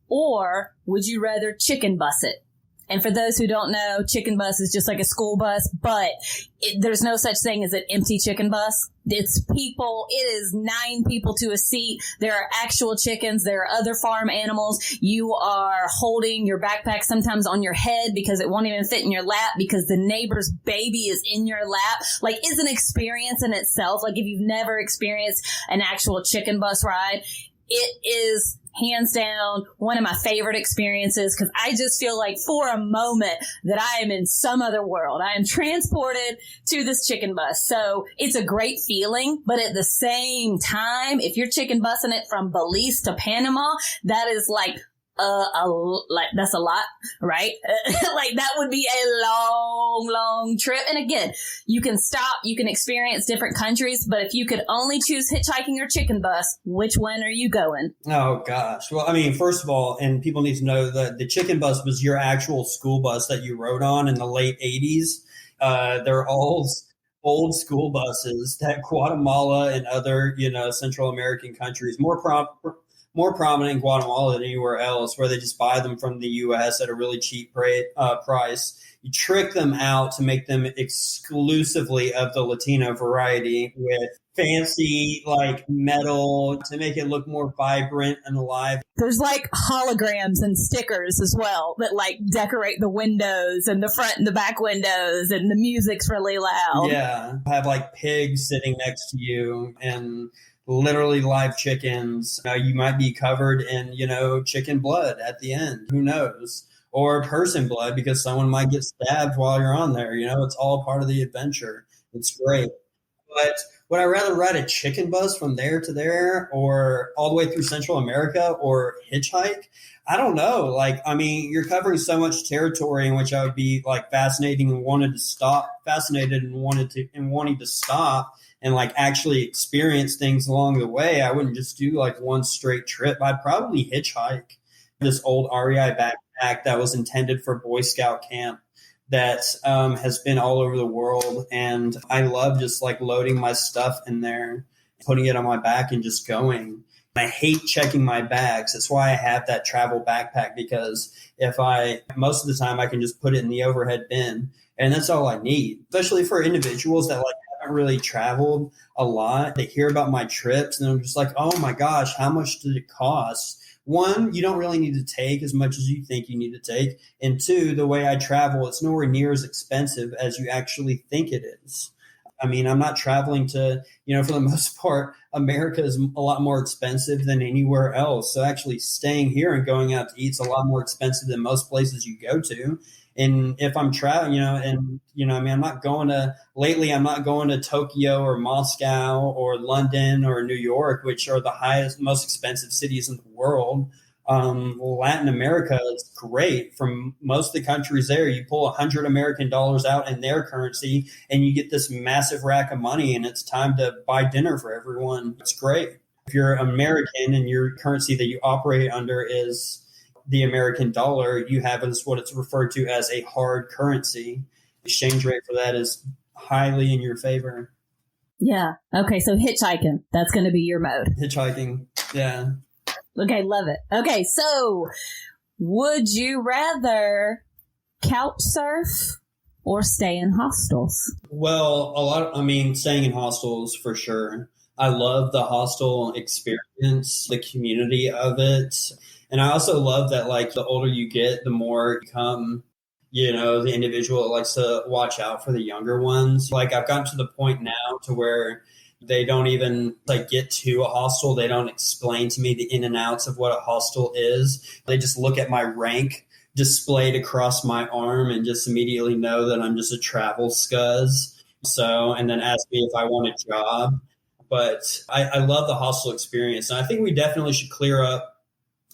or would you rather chicken bus it? And for those who don't know, chicken bus is just like a school bus, but there's no such thing as an empty chicken bus. It's people. It is 9 people to a seat. There are actual chickens. There are other farm animals. You are holding your backpack sometimes on your head because it won't even fit in your lap because the neighbor's baby is in your lap. Like, it's an experience in itself. Like, if you've never experienced an actual chicken bus ride, it is hands down one of my favorite experiences, because I just feel like for a moment that I am in some other world. I am transported to this chicken bus. So it's a great feeling, but at the same time, if you're chicken busing it from Belize to Panama, that is like that's a lot, right? Like, that would be a long trip. And again, you can stop, you can experience different countries, but if you could only choose hitchhiking or chicken bus, which one are you going? Oh gosh. Well, I mean, first of all, and people need to know that the chicken bus was your actual school bus that you rode on in the late 80s. They're all old school buses that Guatemala and other, Central American countries, more prominent in Guatemala than anywhere else, where they just buy them from the U.S. at a really cheap price. You trick them out to make them exclusively of the Latino variety with fancy, like, metal to make it look more vibrant and alive. There's like holograms and stickers as well that like decorate the windows and the front and the back windows, and the music's really loud. Yeah. Have like pigs sitting next to you and literally live chickens. You might be covered in, chicken blood at the end. Who knows? Or person blood, because someone might get stabbed while you're on there. It's all part of the adventure. It's great. But would I rather ride a chicken bus from there to there, or all the way through Central America, or hitchhike? I don't know. Like, I mean, you're covering so much territory in which I would be like fascinated and wanting to stop and like actually experience things along the way. I wouldn't just do like one straight trip. I'd probably hitchhike this old REI backpack that was intended for Boy Scout camp that has been all over the world. And I love just like loading my stuff in there, putting it on my back and just going. I hate checking my bags. That's why I have that travel backpack, because most of the time I can just put it in the overhead bin, and that's all I need, especially for individuals that like haven't really traveled a lot. They hear about my trips and I'm just like, oh my gosh, how much did it cost? One, you don't really need to take as much as you think you need to take. And two, the way I travel, it's nowhere near as expensive as you actually think it is. I mean, I'm not traveling to, for the most part, America is a lot more expensive than anywhere else. So actually staying here and going out to eat is a lot more expensive than most places you go to. And if I'm traveling, I'm not going to Tokyo or Moscow or London or New York, which are the most expensive cities in the world. Latin America is great. From most of the countries there, you pull $100 American out in their currency and you get this massive rack of money, and it's time to buy dinner for everyone. It's great. If you're American and your currency that you operate under is the American dollar, you have what it's referred to as a hard currency. Exchange rate for that is highly in your favor. Yeah. Okay. So hitchhiking, that's going to be your mode. Hitchhiking. Yeah. Okay. Love it. Okay. So would you rather couch surf or stay in hostels? Well, staying in hostels for sure. I love the hostel experience, the community of it. And I also love that, like, the older you get, the more you become, the individual that likes to watch out for the younger ones. Like, I've gotten to the point now to where they don't even like get to a hostel. They don't explain to me the in and outs of what a hostel is. They just look at my rank displayed across my arm and just immediately know that I'm just a travel scuzz. So, and then ask me if I want a job. But I love the hostel experience. And I think we definitely should clear up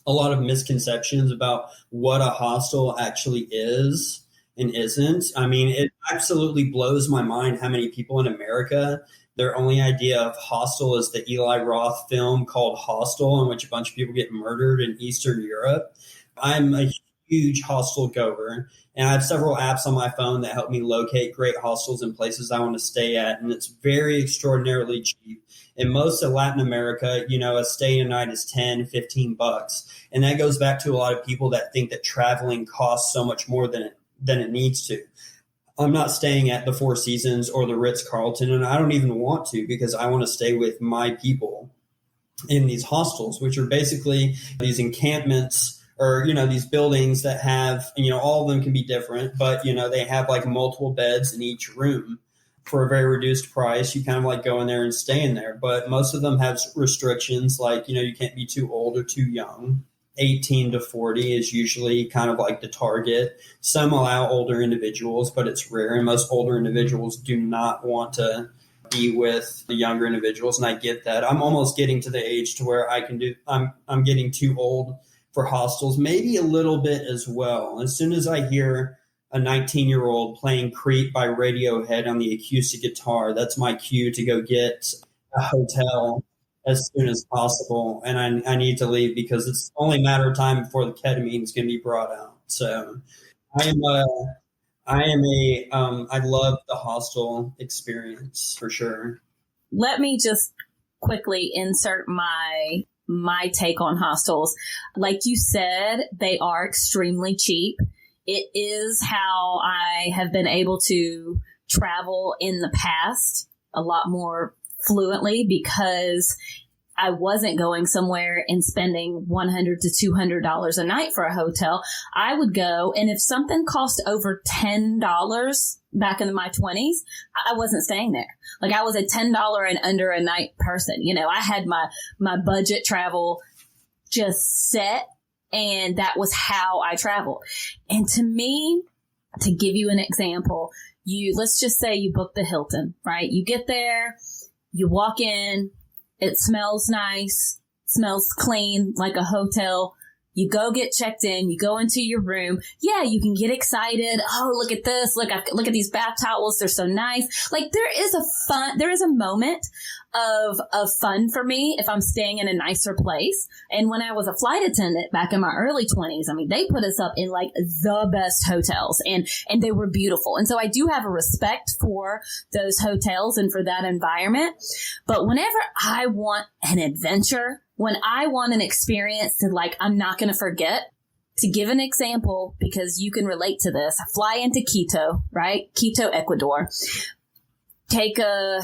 a lot of misconceptions about what a hostel actually is and isn't. I mean, it absolutely blows my mind how many people in America, their only idea of hostel is the Eli Roth film called Hostel, in which a bunch of people get murdered in Eastern Europe. I'm a huge hostel goer, and I have several apps on my phone that help me locate great hostels and places I want to stay at, and it's very extraordinarily cheap. In most of Latin America, a stay a night is 10, $15. And that goes back to a lot of people that think that traveling costs so much more than it needs to. I'm not staying at the Four Seasons or the Ritz-Carlton, and I don't even want to, because I want to stay with my people in these hostels, which are basically these encampments or, these buildings that have, all of them can be different, but, they have like multiple beds in each room for a very reduced price. You kind of like go in there and stay in there. But most of them have restrictions like, you can't be too old or too young. 18 to 40 is usually kind of like the target. Some allow older individuals, but it's rare. And most older individuals do not want to be with the younger individuals. And I get that. I'm almost getting to the age to where I'm getting too old for hostels, maybe a little bit as well. As soon as I hear a 19-year-old playing Creep by Radiohead on the acoustic guitar, that's my cue to go get a hotel as soon as possible. And I need to leave, because it's only a matter of time before the ketamine is going to be brought out. So I love the hostel experience for sure. Let me just quickly insert my take on hostels. Like you said, they are extremely cheap. It is how I have been able to travel in the past a lot more fluently, because I wasn't going somewhere and spending $100 to $200 a night for a hotel. I would go, and if something cost over $10 back in my 20s, I wasn't staying there. Like, I was a $10 and under a night person. I had my budget travel just set, and that was how I traveled. And to me, to give you an example, let's just say you book the Hilton, right? You get there, you walk in, it smells nice, smells clean, like a hotel. You go get checked in, you go into your room. Yeah, you can get excited. Oh, look at this. Look at these bath towels. They're so nice. Like, there is a moment of fun for me if I'm staying in a nicer place. And when I was a flight attendant back in my early 20s, they put us up in like the best hotels, and they were beautiful. And so I do have a respect for those hotels and for that environment. But whenever I want an adventure, when I want an experience that I'm not going to forget, to give an example, because you can relate to this, I fly into Quito, right? Quito, Ecuador. Take a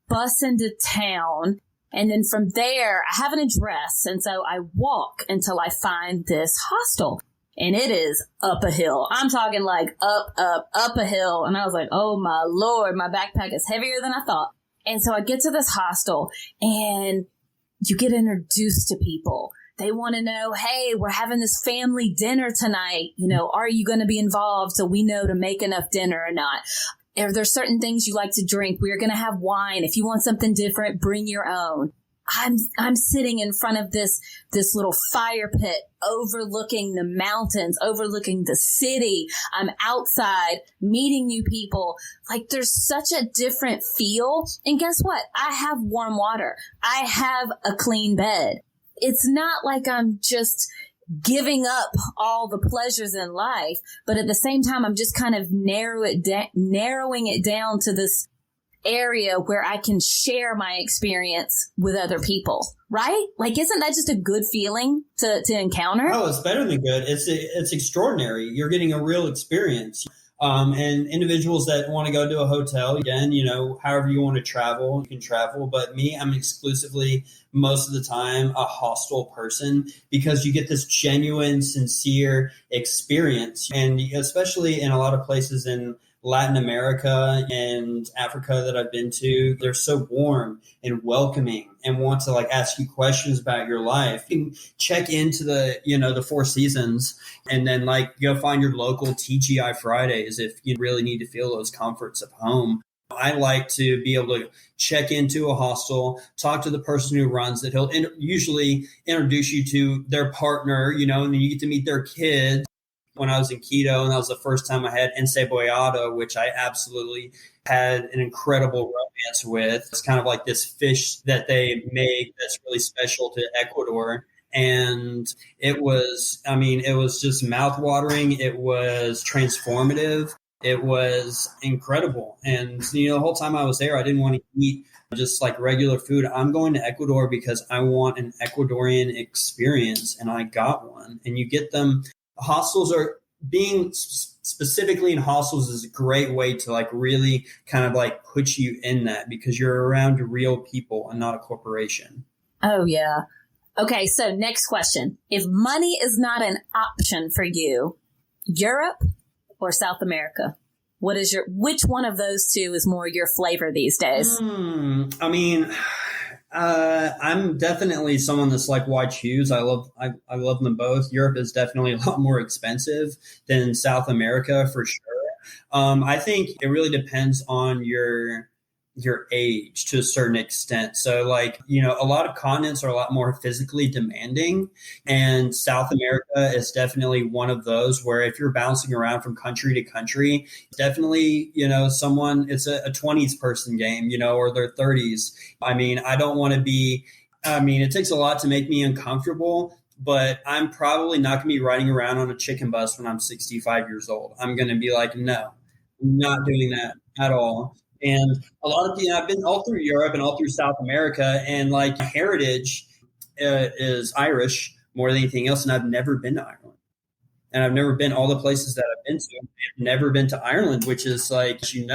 bus into town. And then from there, I have an address. And so I walk until I find this hostel. And it is up a hill. I'm talking like up a hill. And I was like, oh my Lord, my backpack is heavier than I thought. And so I get to this hostel, and you get introduced to people. They want to know, hey, we're having this family dinner tonight. Are you going to be involved so we know to make enough dinner or not? Are there certain things you like to drink? We're going to have wine. If you want something different, bring your own. I'm sitting in front of this little fire pit overlooking the mountains, overlooking the city. I'm outside meeting new people. Like, there's such a different feel. And guess what? I have warm water. I have a clean bed. It's not like I'm just giving up all the pleasures in life, but at the same time, I'm just kind of narrowing it down to this area where I can share my experience with other people, right? Like, isn't that just a good feeling to encounter? Oh, it's better than good. It's extraordinary. You're getting a real experience. And individuals that want to go to a hotel, again, however you want to travel, you can travel. But me, I'm exclusively, most of the time, a hostel person, because you get this genuine, sincere experience. And especially in a lot of places in Latin America and Africa that I've been to, they're so warm and welcoming and want to ask you questions about your life. You can check into the Four Seasons and then go find your local TGI Fridays if you really need to feel those comforts of home. I like to be able to check into a hostel, talk to the person who runs it. He'll usually introduce you to their partner, and then you get to meet their kids. When I was in Quito, and that was the first time I had encebollado, which I absolutely had an incredible romance with. It's kind of like this fish that they make that's really special to Ecuador. And it was, it was just mouthwatering. It was transformative. It was incredible. And, the whole time I was there, I didn't want to eat just like regular food. I'm going to Ecuador because I want an Ecuadorian experience, and I got one. And you get them. Hostels are being specifically in hostels is a great way to like really kind of like put you in that, because you're around real people and not a corporation. Oh, yeah. Okay, so next question. If money is not an option for you, Europe or South America? Which one of those two is more your flavor these days? I'm definitely someone that's like, why choose? I love them both. Europe is definitely a lot more expensive than South America for sure. I think it really depends on your age to a certain extent. So like, a lot of continents are a lot more physically demanding, and South America is definitely one of those where if you're bouncing around from country to country, definitely, it's a 20s person game, or their 30s. I don't want to be, it takes a lot to make me uncomfortable, but I'm probably not going to be riding around on a chicken bus when I'm 65 years old. I'm going to be like, no, I'm not doing that at all. And a lot of people, I've been all through Europe and all through South America, and like heritage is Irish more than anything else. And I've never been to Ireland, and I've never been all the places that I've been to. I've never been to Ireland, which is like, kind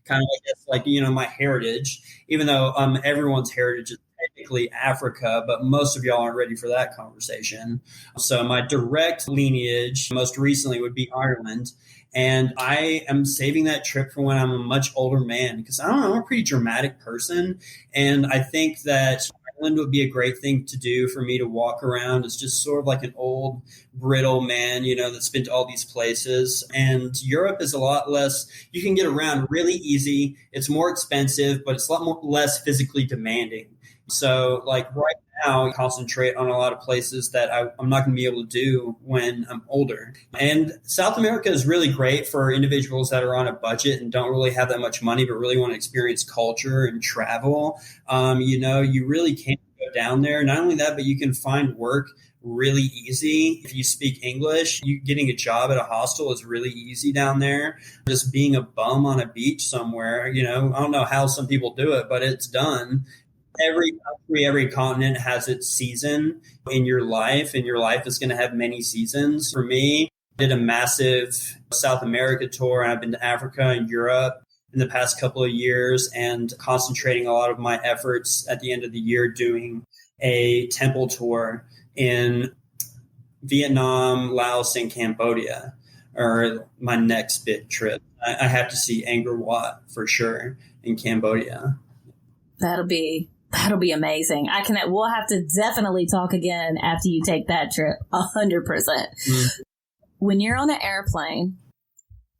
of like my heritage, even though everyone's heritage is technically Africa, but most of y'all aren't ready for that conversation. So my direct lineage most recently would be Ireland. And I am saving that trip for when I'm a much older man, because I'm a pretty dramatic person. And I think that Ireland would be a great thing to do for me to walk around as just sort of like an old, brittle man, that's been to all these places. And Europe is a lot less, you can get around really easy. It's more expensive, but it's a lot less physically demanding. So like right now, I concentrate on a lot of places that I'm not going to be able to do when I'm older. And South America is really great for individuals that are on a budget and don't really have that much money, but really want to experience culture and travel. You really can't go down there. Not only that, but you can find work really easy. If you speak English, getting a job at a hostel is really easy down there. Just being a bum on a beach somewhere, I don't know how some people do it, but it's done. Every country, every continent has its season in your life, and your life is going to have many seasons. For me, I did a massive South America tour, and I've been to Africa and Europe in the past couple of years, and concentrating a lot of my efforts at the end of the year doing a temple tour in Vietnam, Laos, and Cambodia, or my next big trip. I have to see Angkor Wat for sure in Cambodia. That'll be amazing. We'll have to definitely talk again after you take that trip. 100%. Mm. When you're on an airplane,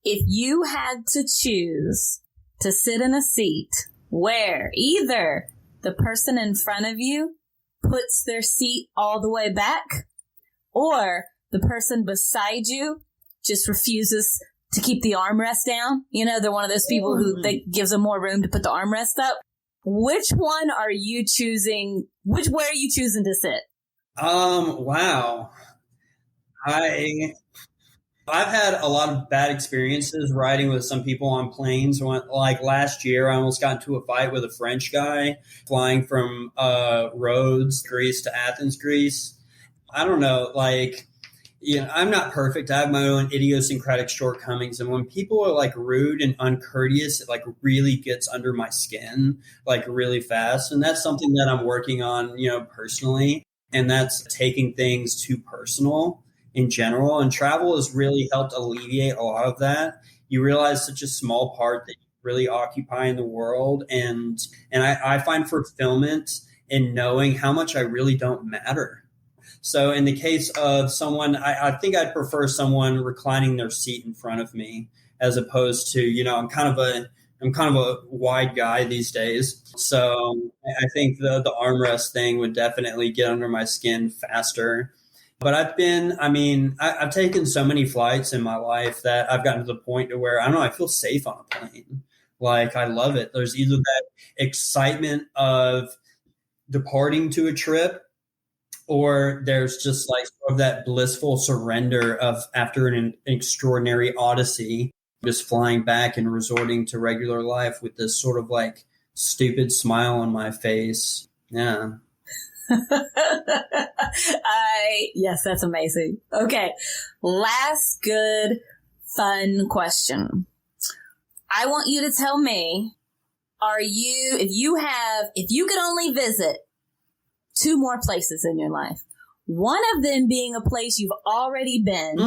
if you had to choose to sit in a seat where either the person in front of you puts their seat all the way back, or the person beside you just refuses to keep the armrest down, they're one of those people who gives them more room to put the armrest up. Which one are you choosing? Where are you choosing to sit? Wow. I've had a lot of bad experiences riding with some people on planes. Like last year, I almost got into a fight with a French guy flying from Rhodes, Greece to Athens, Greece. I don't know, I'm not perfect. I have my own idiosyncratic shortcomings. And when people are like rude and uncourteous, it like really gets under my skin, like really fast. And that's something that I'm working on, personally. And that's taking things too personal in general. And travel has really helped alleviate a lot of that. You realize such a small part that you really occupy in the world. And I find fulfillment in knowing how much I really don't matter. So in the case of someone, I think I'd prefer someone reclining their seat in front of me, as opposed to, I'm kind of a wide guy these days. So I think the armrest thing would definitely get under my skin faster. But I've taken so many flights in my life that I've gotten to the point to where, I don't know, I feel safe on a plane. Like, I love it. There's either that excitement of departing to a trip, or there's just like sort of that blissful surrender of after an extraordinary odyssey, just flying back and resorting to regular life with this sort of like stupid smile on my face. Yeah. Yes, that's amazing. Okay. Last good, fun question. I want you to tell me, if you could only visit 2 more places in your life, one of them being a place you've already been,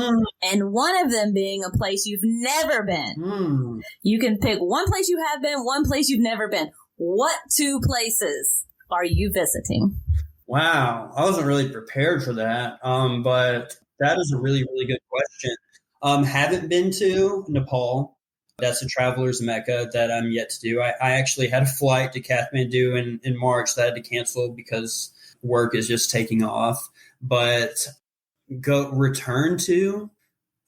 and one of them being a place you've never been. You can pick one place you have been, one place you've never been. What 2 places are you visiting? Wow. I wasn't really prepared for that. But that is a really, really good question. Haven't been to Nepal. That's a traveler's Mecca that I'm yet to do. I actually had a flight to Kathmandu in March that I had to cancel because work is just taking off. But return to,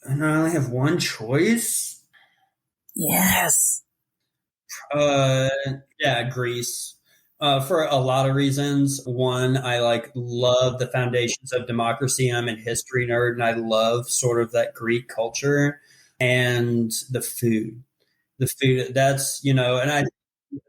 and I only have one choice. Yes. Yeah, Greece. For a lot of reasons. One, I love the foundations of democracy. I'm a history nerd, and I love sort of that Greek culture and the food. The food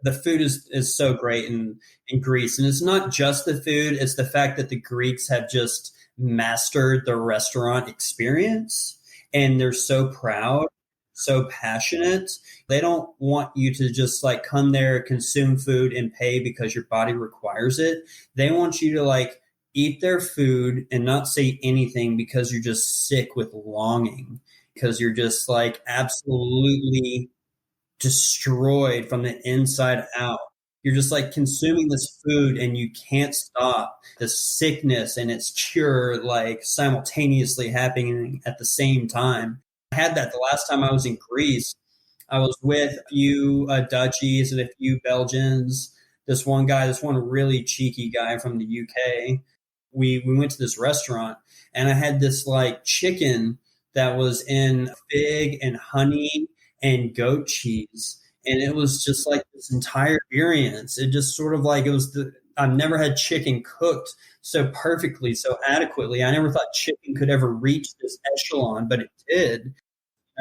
the food is so great in Greece, and it's not just the food; it's the fact that the Greeks have just mastered the restaurant experience, and they're so proud, so passionate. They don't want you to just like come there, consume food, and pay because your body requires it. They want you to like eat their food and not say anything because you're just sick with longing, because you're just like absolutely destroyed from the inside out. You're just like consuming this food and you can't stop. The sickness and its cure like simultaneously happening at the same time. I had that the last time I was in Greece. I was with a few Dutchies and a few Belgians. This one really cheeky guy from the UK. We went to this restaurant, and I had this like chicken that was in fig and honey and goat cheese. And it was just like this entire experience. It just sort of like, I've never had chicken cooked so perfectly, so adequately. I never thought chicken could ever reach this echelon, but it did.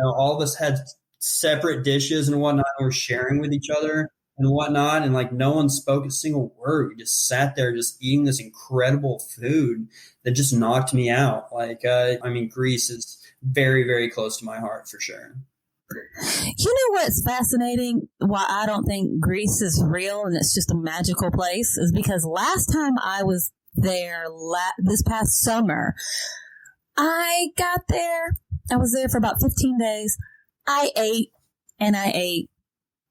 All of us had separate dishes and whatnot. We're sharing with each other and whatnot. And like no one spoke a single word. We just sat there just eating this incredible food that just knocked me out. Greece is very, very close to my heart for sure. You know what's fascinating? Why I don't think Greece is real and it's just a magical place is because last time I was there, this past summer, I was there for about 15 days. I ate and I ate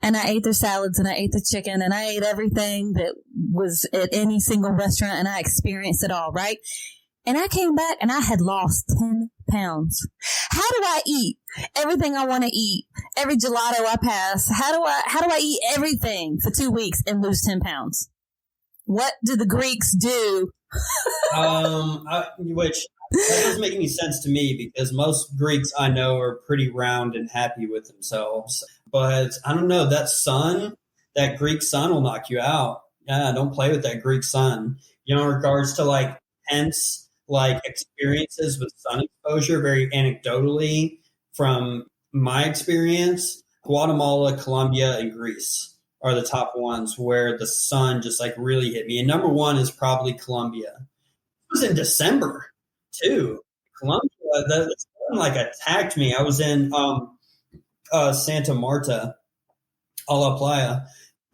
and I ate their salads and I ate the chicken and I ate everything that was at any single restaurant and I experienced it all, right? And I came back and I had lost 10 pounds. How do I eat everything I want to eat? Every gelato I pass. How do I eat everything for 2 weeks and lose 10 pounds? What do the Greeks do? Which that doesn't make any sense to me because most Greeks I know are pretty round and happy with themselves. But I don't know, that Greek sun will knock you out. Yeah, don't play with that Greek sun. In regards to like intense like experiences with sun exposure, very anecdotally from my experience, Guatemala, Colombia, and Greece are the top ones where the sun just like really hit me. And number one is probably Colombia. It was in December too. Colombia, the sun like attacked me. I was in Santa Marta, a la Playa.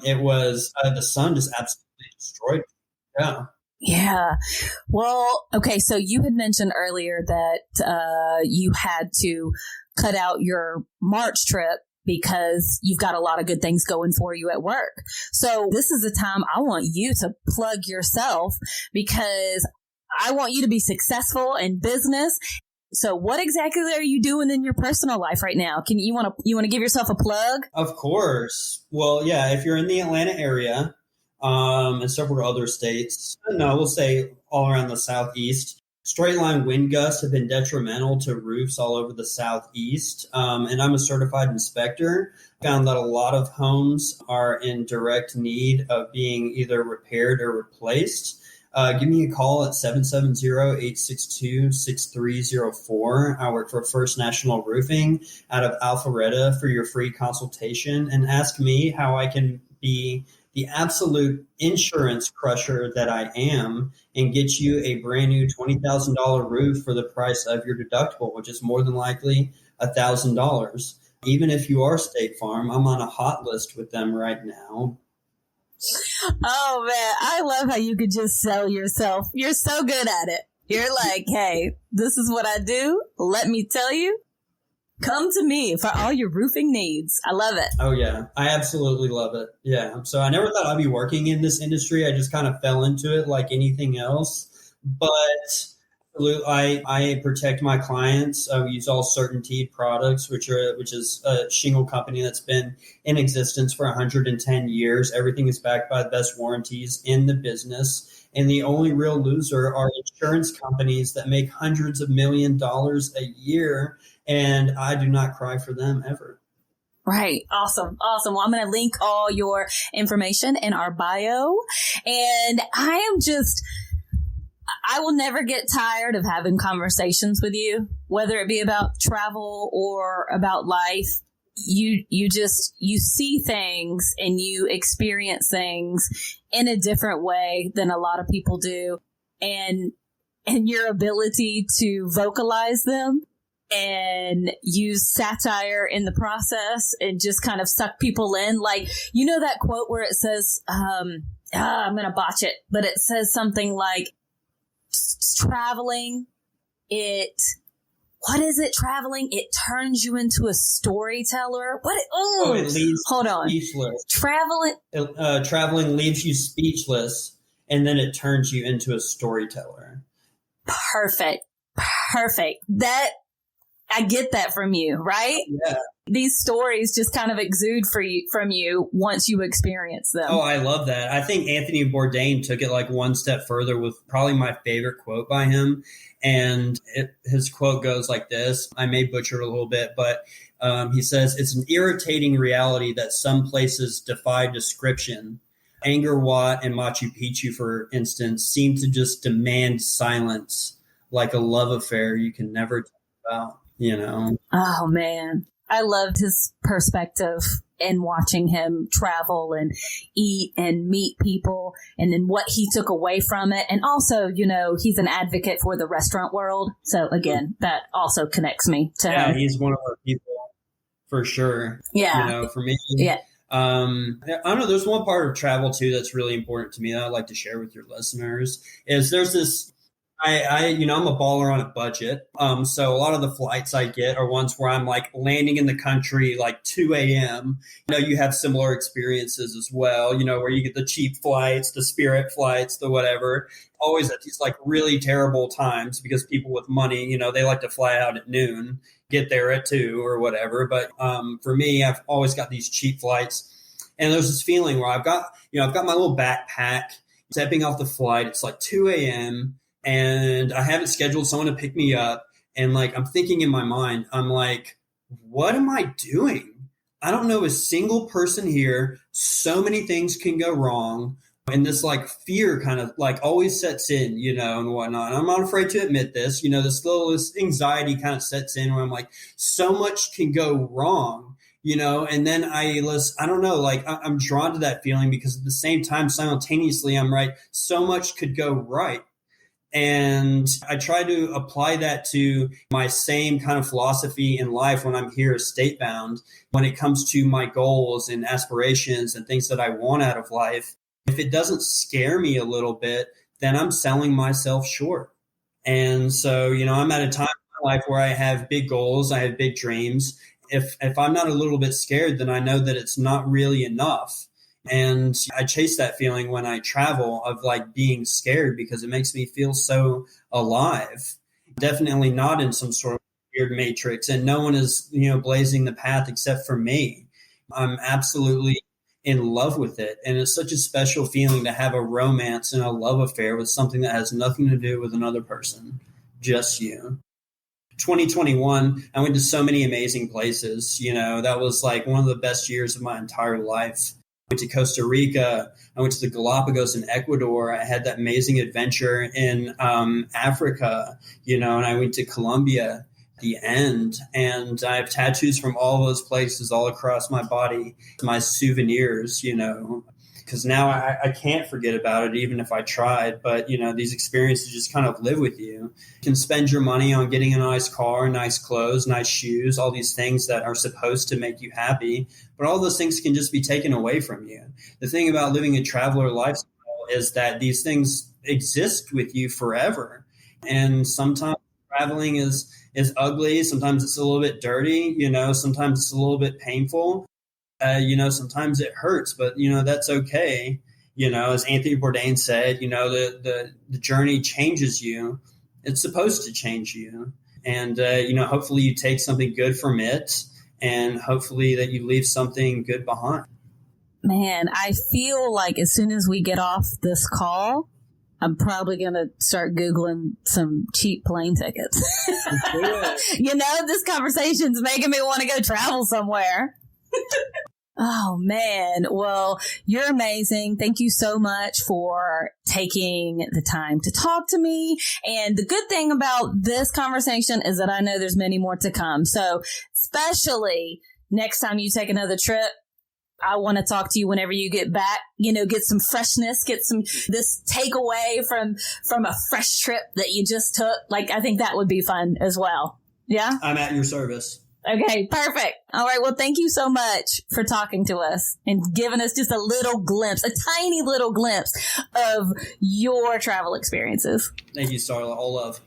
It was the sun just absolutely destroyed me. Yeah. Yeah. Well, okay. So you had mentioned earlier that you had to cut out your March trip because you've got a lot of good things going for you at work. So this is the time I want you to plug yourself because I want you to be successful in business. So what exactly are you doing in your personal life right now? You want to give yourself a plug? Of course. Well, yeah, if you're in the Atlanta area, and several other states, we'll say all around the Southeast, straight line wind gusts have been detrimental to roofs all over the Southeast. And I'm a certified inspector. Found that a lot of homes are in direct need of being either repaired or replaced. give me a call at 770-862-6304. I work for First National Roofing out of Alpharetta for your free consultation, and ask me how I can be the absolute insurance crusher that I am and get you a brand new $20,000 roof for the price of your deductible, which is more than likely $1,000. Even if you are State Farm, I'm on a hot list with them right now. Oh man, I love how you could just sell yourself. You're so good at it. You're like, hey, this is what I do. Let me tell you. Come to me for all your roofing needs. I love it. Oh, yeah. I absolutely love it. Yeah. So I never thought I'd be working in this industry. I just kind of fell into it like anything else. But I protect my clients. We use All Certainty products, which is a shingle company that's been in existence for 110 years. Everything is backed by the best warranties in the business. And the only real loser are insurance companies that make hundreds of $millions a year. And I do not cry for them ever. Right. Awesome. Well, I'm going to link all your information in our bio. And I will never get tired of having conversations with you, whether it be about travel or about life. You see things and you experience things in a different way than a lot of people do. And your ability to vocalize them and use satire in the process and just kind of suck people in. Like, you know that quote where it says, I'm going to botch it, but it says something like, traveling, it turns you into a storyteller. It leaves hold on. Speechless. Traveling leaves you speechless, and then it turns you into a storyteller. Perfect. That, I get that from you, right? Yeah. These stories just kind of exude from you once you experience them. Oh, I love that. I think Anthony Bourdain took it like one step further with probably my favorite quote by him. And his quote goes like this. I may butcher it a little bit, but he says, "It's an irritating reality that some places defy description. Angkor Wat and Machu Picchu, for instance, seem to just demand silence, like a love affair you can never talk about." You know? Oh, man. I loved his perspective in watching him travel and eat and meet people and then what he took away from it. And also, he's an advocate for the restaurant world. So again, that also connects me to him. Yeah, he's one of our people for sure. Yeah. For me. Yeah. I don't know. There's one part of travel too that's really important to me that I'd like to share with your listeners. Is there's this. I'm a baller on a budget. So a lot of the flights I get are ones where I'm like landing in the country like 2 a.m. I know you have similar experiences as well, where you get the cheap flights, the Spirit flights, the whatever, always at these like really terrible times because people with money, they like to fly out at noon, get there at 2 or whatever. But for me, I've always got these cheap flights. And there's this feeling where I've got my little backpack, stepping off the flight. It's like 2 a.m. and I haven't scheduled someone to pick me up. And like, I'm thinking in my mind, I'm like, what am I doing? I don't know a single person here. So many things can go wrong. And this like fear kind of like always sets in, and whatnot. I'm not afraid to admit this, this anxiety kind of sets in where I'm like, so much can go wrong. And then I don't know, like I'm drawn to that feeling because at the same time, simultaneously, I'm right. So much could go right. And I try to apply that to my same kind of philosophy in life when I'm here state bound, when it comes to my goals and aspirations and things that I want out of life. If it doesn't scare me a little bit, then I'm selling myself short. And so, I'm at a time in my life where I have big goals, I have big dreams. If I'm not a little bit scared, then I know that it's not really enough. And I chase that feeling when I travel of like being scared because it makes me feel so alive. Definitely not in some sort of weird matrix. And no one is, blazing the path except for me. I'm absolutely in love with it. And it's such a special feeling to have a romance and a love affair with something that has nothing to do with another person, just you. 2021, I went to so many amazing places. That was like one of the best years of my entire life. Went to Costa Rica. I went to the Galapagos in Ecuador. I had that amazing adventure in Africa, and I went to Colombia at the end. And I have tattoos from all those places all across my body, my souvenirs, because now I can't forget about it, even if I tried. But, these experiences just kind of live with you. You can spend your money on getting a nice car, nice clothes, nice shoes, all these things that are supposed to make you happy. But all those things can just be taken away from you. The thing about living a traveler lifestyle is that these things exist with you forever. And sometimes traveling is ugly. Sometimes it's a little bit dirty. Sometimes it's a little bit painful. Sometimes it hurts, but, that's okay. As Anthony Bourdain said, the journey changes you. It's supposed to change you. And, hopefully you take something good from it, and hopefully that you leave something good behind. Man, I feel like as soon as we get off this call, I'm probably going to start Googling some cheap plane tickets. This conversation's making me want to go travel somewhere. Oh, man. Well, you're amazing. Thank you so much for taking the time to talk to me. And the good thing about this conversation is that I know there's many more to come. So especially next time you take another trip, I want to talk to you whenever you get back, get some freshness, get this takeaway from a fresh trip that you just took. Like, I think that would be fun as well. Yeah. I'm at your service. Okay, perfect. All right. Well, thank you so much for talking to us and giving us just a little glimpse, a tiny little glimpse of your travel experiences. Thank you, Starla. All love.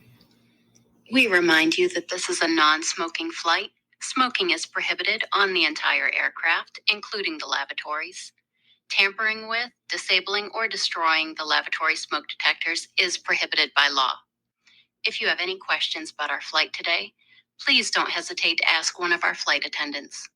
We remind you that this is a non-smoking flight. Smoking is prohibited on the entire aircraft, including the lavatories. Tampering with, disabling, or destroying the lavatory smoke detectors is prohibited by law. If you have any questions about our flight today, please don't hesitate to ask one of our flight attendants.